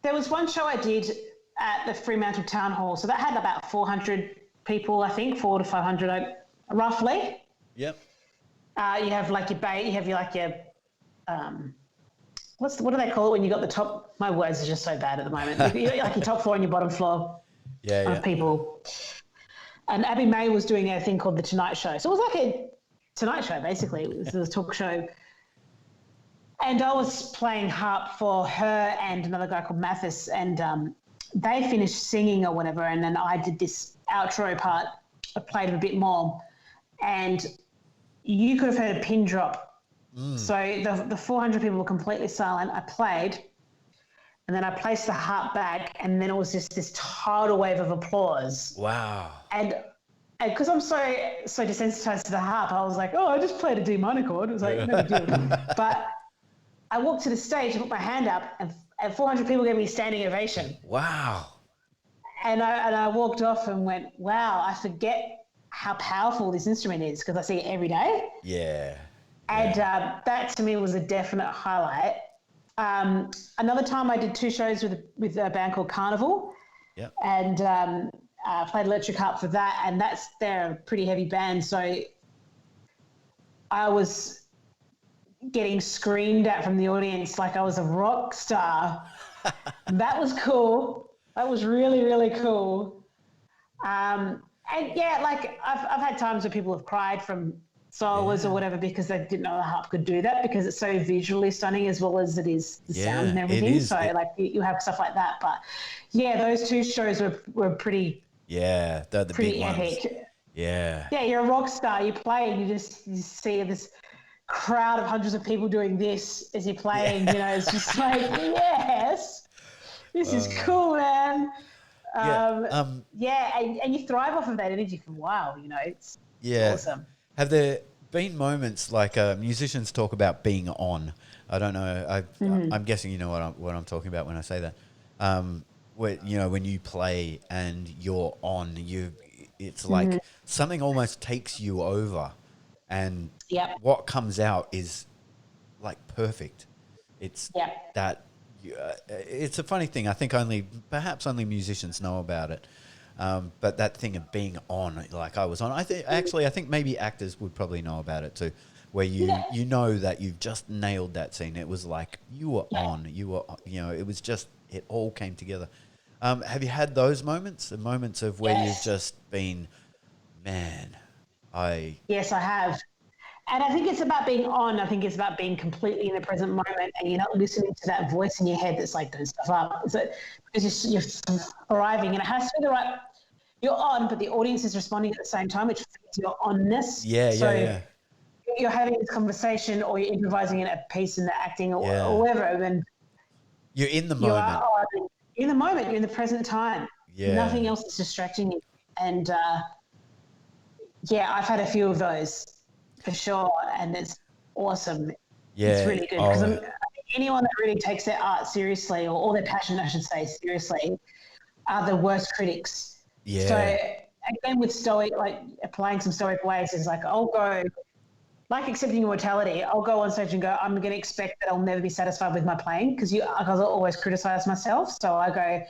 There was one show I did at the Fremantle Town Hall, so that had about 400 people, I think, 400 to 500, roughly. Yep. You have like your bait, you have your what do they call it when you got the top? My words are just so bad at the moment. You like your top floor and your bottom floor Yeah, of people. And Abby May was doing a thing called the Tonight Show, so it was like a Tonight Show basically. It was a talk show, and I was playing harp for her and another guy called Mathis, and they finished singing or whatever, and then I did this outro part. I played a bit more, and you could have heard a pin drop. So the 400 people were completely silent. I played, and then I placed the harp back, and then it was just this tidal wave of applause. Wow. And because I'm so desensitized to the harp, I was like, oh, I just played a D minor chord. It was like, no big deal. But I walked to the stage and put my hand up, and 400 people gave me a standing ovation. Wow. And I walked off and went, wow, I forget how powerful this instrument is because I see it every day. Yeah. And that to me was a definite highlight. Another time I did 2 shows with a band called Carnival. Yep. And played electric harp for that, and they're a pretty heavy band. So I was getting screamed at from the audience like I was a rock star. That was cool. That was really, really cool. And yeah, like I've had times where people have cried from solos or whatever because they didn't know the harp could do that because it's so visually stunning as well as it is the sound and everything. It is. So like you have stuff like that. But yeah, those 2 shows were pretty. Yeah, they're the pretty big ones. epic. Yeah. Yeah, you're a rock star. You play and you see this crowd of hundreds of people doing this as you're playing. You know, it's just like, yes, this is cool, man. And you thrive off of that energy for a while. You know, it's awesome. Have there been moments like musicians talk about being on? I don't know. I'm guessing you know what I'm talking about when I say that. Where, you know, when you play and you're on, it's like something almost takes you over, and what comes out is like perfect. It's that. It's a funny thing. I think perhaps only musicians know about it. But that thing of being on, like I was on, I think maybe actors would probably know about it too, where you know that you've just nailed that scene. It was like you were on, it was just, it all came together. Have you had those moments, the moments of where you've just been, man, Yes, I have. And I think it's about being on. I think it's about being completely in the present moment, and you're not listening to that voice in your head that's like, don't stuff up. Because you're thriving, and it has to be the right. You're on, but the audience is responding at the same time, which feeds your onness. So you're having this conversation, or you're improvising in a piece in the acting, or whatever. Then you're in the moment. You're in the moment. You're in the present time. Yeah. Nothing else is distracting you. And I've had a few of those. For sure, and it's awesome. Yeah, it's really good because anyone that really takes their art seriously, or their passion, I should say, seriously, are the worst critics. Yeah. So again, with stoic, like applying some stoic ways, is like I'll go, like accepting mortality. I'll go on stage and go, I'm going to expect that I'll never be satisfied with my playing because I'll always criticize myself. So I go,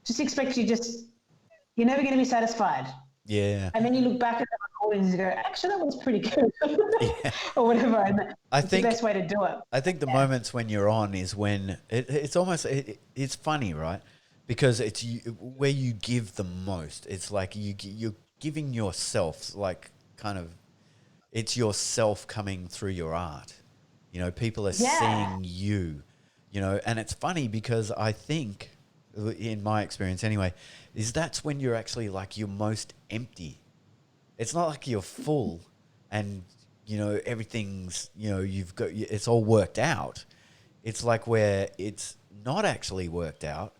just expect you're never going to be satisfied. Yeah. And then you look back at the recordings and go, actually, that was pretty good. Or whatever. And I think the best way to do it. I think the moments when you're on is when it's almost, it's funny, right? Because it's where you give the most. It's like you're giving yourself, like kind of, it's yourself coming through your art. You know, people are seeing you, you know, and it's funny because I think, in my experience anyway, is that's when you're actually like you're most empty. It's not like you're full and, you know, everything's, you know, it's all worked out. It's like where it's not actually worked out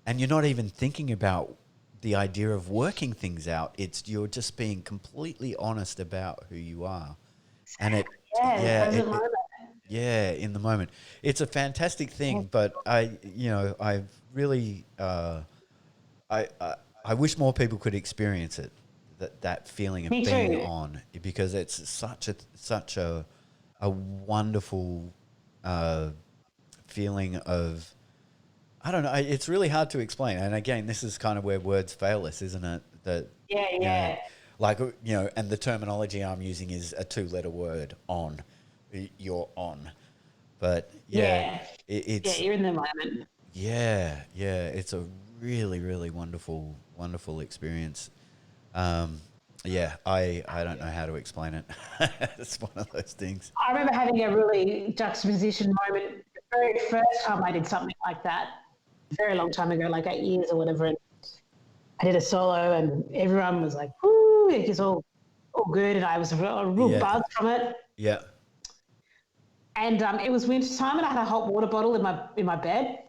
and you're not even thinking about the idea of working things out. You're just being completely honest about who you are. And in the moment. It's a fantastic thing, but I've really, I wish more people could experience it. that feeling of Me being too. on, because it's such a wonderful feeling of, I don't know. It's really hard to explain. And again, this is kind of where words fail us, isn't it? That, Yeah, you know, yeah. like, you know, and the terminology I'm using is a 2-letter word, on. You're on. But yeah, Yeah. Yeah, it's, you're in the moment. yeah, it's a really, really wonderful, wonderful experience. Um, yeah, I don't know how to explain it. It's one of those things. I remember having a really juxtaposition moment the very first time I did something like that, a very long time ago, like 8 years or whatever. And I did a solo, and everyone was like, "Woo!" It was all good, and I was a real Yeah, buzz from it. yeah. And it was winter time, and I had a hot water bottle in my bed,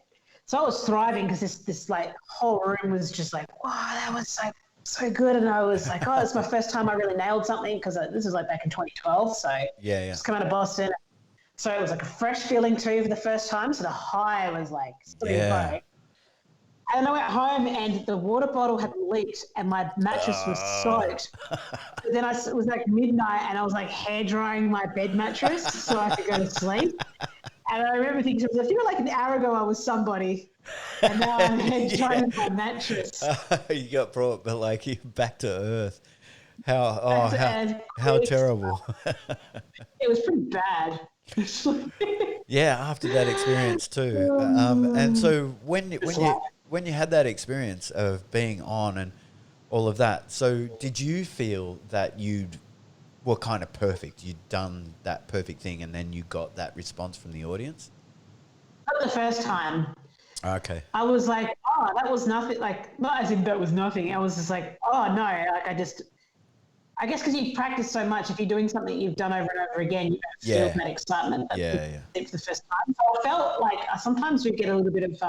so I was thriving because this like whole room was just like, wow, that was like so good. And I was like, oh, it's my first time I really nailed something, because this was like back in 2012, so Yeah, yeah. just come out of Boston. So it was like a fresh feeling too for the first time. So the high was like so Yeah. high. And I went home, and the water bottle had leaked, and my mattress was Uh, soaked. But then it was like midnight, and I was like hair drying my bed mattress so I could go to sleep. And I remember thinking, I feel like an hour ago I was somebody, and now I'm hair yeah. drying my mattress. You got brought, but like you back to earth. How, oh, And how terrible. it was pretty bad. Yeah, after that experience too. And so when you had that experience of being on and all of that, so did you feel that you'd were kind of perfect? You'd done that perfect thing, and then you got that response from the audience? Not the first time. Okay. I was like, oh, that was nothing. Like, not as in that was nothing. I was just like, oh no, like I guess because you've practiced so much, if you're doing something you've done over and over again, you don't feel Yeah. that excitement that Yeah. Yeah. for the first time. So I felt like sometimes we get a little bit of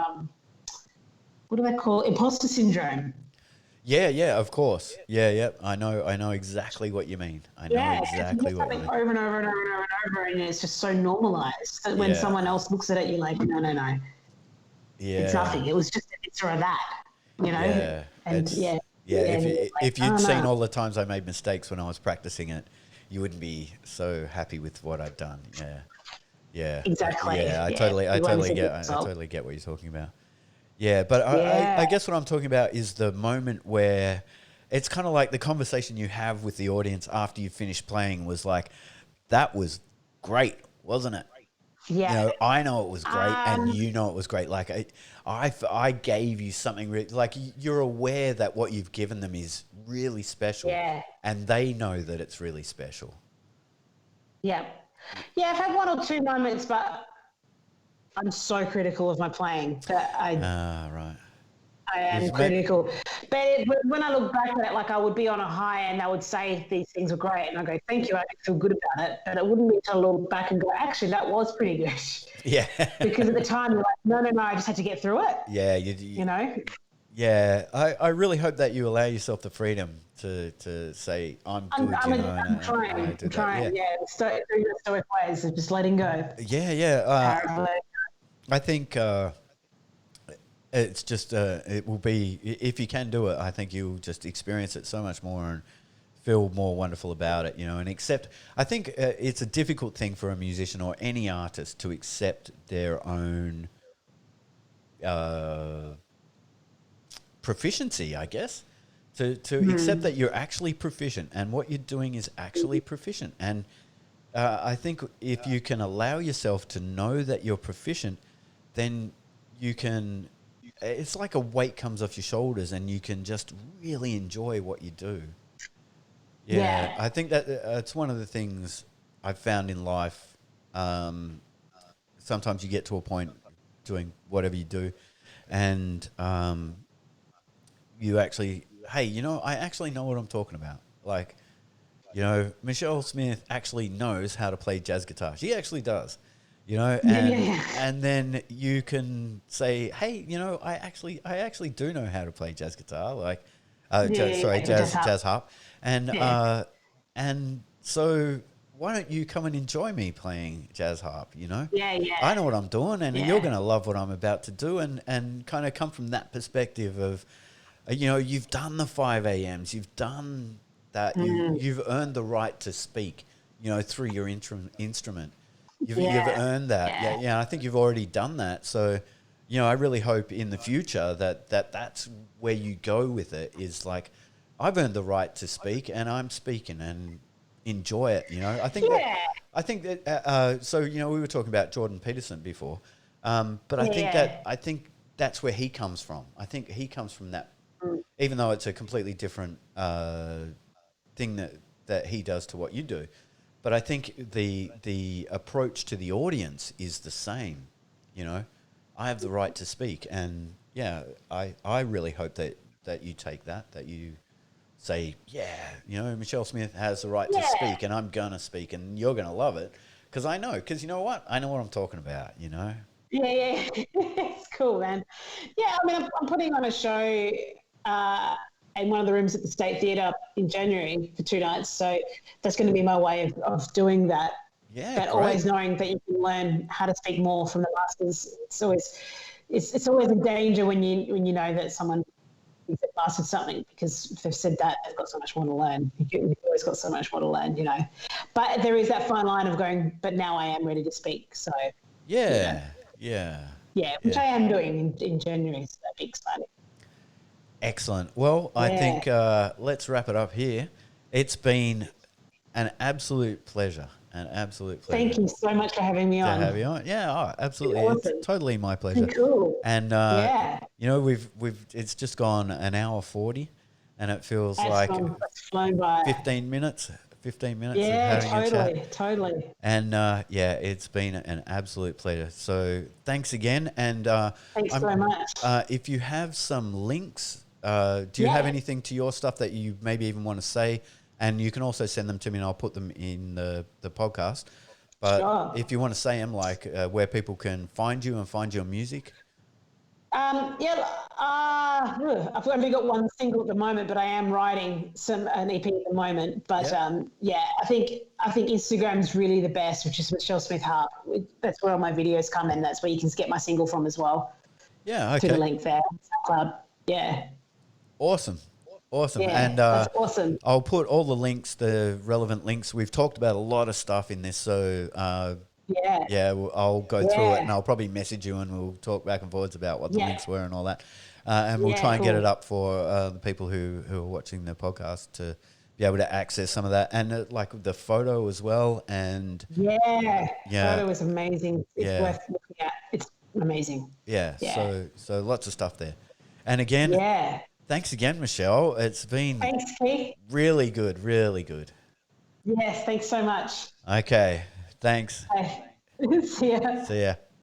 what do they call it? Imposter syndrome. Yeah. Yeah. Of course. Yeah. Yeah. I know. I know exactly what you mean. I know Yeah, because you exactly do what you something mean. over and over and over and over and over, and it's just so normalized that when Yeah. someone else looks at it, you're like, no, no, no, it's Yeah. nothing. It was just this or that, you know? Yeah. And It's yeah, yeah. and you're like, If you'd oh seen no, all the times I made mistakes when I was practicing it, you wouldn't be so happy with what I've done. Yeah. Yeah. exactly. Yeah. Yeah, I you won't totally see get. I yourself. totally get what you're talking about. Yeah, but Yeah, I guess what I'm talking about is the moment where it's kind of like the conversation you have with the audience after you finish playing was like, that was great, wasn't it? You yeah. know, I know it was great, and Um, you know it was great. Like, I gave you something like you're aware that what you've given them is really special, yeah, and they know that it's really special. yeah, yeah. I've had one or two moments, but I'm so critical of my playing that Ah, right. I am Is maybe critical. But when I look back at it, like I would be on a high and they would say these things were great, and I go, "Thank you," I feel good about it. But it wouldn't be until I look back and go, "Actually, that was pretty good," yeah, because at the time you're like, "No, no, no, I just had to get through it," yeah. you know. Yeah, I really hope that you allow yourself the freedom to say I'm good, you know, I'm and I trying, do that. Yeah, yeah. Doing the stoic ways of just letting go. yeah, yeah. Power. I think it's just it will be if you can do it. I think you'll just experience it so much more and feel more wonderful about it, you know. And accept. I think it's a difficult thing for a musician or any artist to accept their own. Uh, Proficiency, I guess, to accept that you're actually proficient and what you're doing is actually proficient. And I think if you can allow yourself to know that you're proficient, then you can. It's like a weight comes off your shoulders, and you can just really enjoy what you do. Yeah, Yeah, I think that it's one of the things I've found in life. Sometimes you get to a point doing whatever you do, and you actually, hey, you know, I actually know what I'm talking about. Like, you know, Michelle Smith actually knows how to play jazz guitar. She actually does, you know, yeah, yeah, yeah. and then you can say, hey, you know, I actually do know how to play jazz guitar. Like, Yeah, yeah, sorry, yeah, just up. jazz harp, Yeah, and so why don't you come and enjoy me playing jazz harp? You know, yeah, I yeah, know what I'm doing, and you're yeah, going to love what I'm about to do, and kind of come from that perspective of, you know, you've done the 5 a.m.s, you've done that you've earned the right to speak, you know, through your instrument. You've earned that. Yeah. I think you've already done that. So, you know, I really hope in the future that's where you go with it, is like, I've earned the right to speak and I'm speaking and enjoy it. You know, I think that, so, you know, we were talking about Jordan Peterson before, but I think that's where he comes from. I think he comes from that, even though it's a completely different thing that he does to what you do. But I think the approach to the audience is the same. You know, I have the right to speak, and I really hope that you take that you say, you know, Michelle Smith has the right to speak, and I'm gonna speak, and you're gonna love it, because you know what, I know what I'm talking about. You know. Yeah. It's cool, man. Yeah, I mean, I'm putting on a show in one of the rooms at the State Theatre in January for 2 nights. So that's going to be my way of doing that. Yeah, but great. Always knowing that you can learn how to speak more from the masters. It's always a danger when you know that someone has mastered something, because if they've said that, they've got so much more to learn. You've always got so much more to learn, you know. But there is that fine line of going, but now I am ready to speak. So yeah, which I am doing in January. So that'd be exciting. Excellent. Well, I think let's wrap it up here. It's been an absolute pleasure. Thank you so much for having me on. To have you on. Yeah, absolutely. Awesome. It's totally my pleasure. Cool. And you know, it's just gone an hour 40, and it feels like it's flown by. 15 minutes. 15 minutes of having a chat. Totally. And it's been an absolute pleasure. So thanks again. And thanks so much. If you have some links, do you have anything to your stuff that you maybe even want to say? And you can also send them to me, and I'll put them in the podcast. But if you want to say them, like where people can find you and find your music. I've only got one single at the moment, but I am writing an EP at the moment. But I think Instagram's really the best, which is Michelle Smith Harp. That's where all my videos come in. That's where you can get my single from as well. Yeah, okay. To the link there, SoundCloud. Yeah. Awesome. Yeah, and that's awesome. I'll put all the links, the relevant links. We've talked about a lot of stuff in this, so I'll go through it, and I'll probably message you, and we'll talk back and forwards about what the links were and all that, and we'll try and get it up for the people who are watching the podcast to be able to access some of that, and like the photo as well. And photo is amazing. It's worth looking at. It's amazing. So lots of stuff there, and again, thanks again, Michelle. It's been Keith. Really good, really good. Yes, thanks so much. Okay, thanks. Bye. See ya. See ya.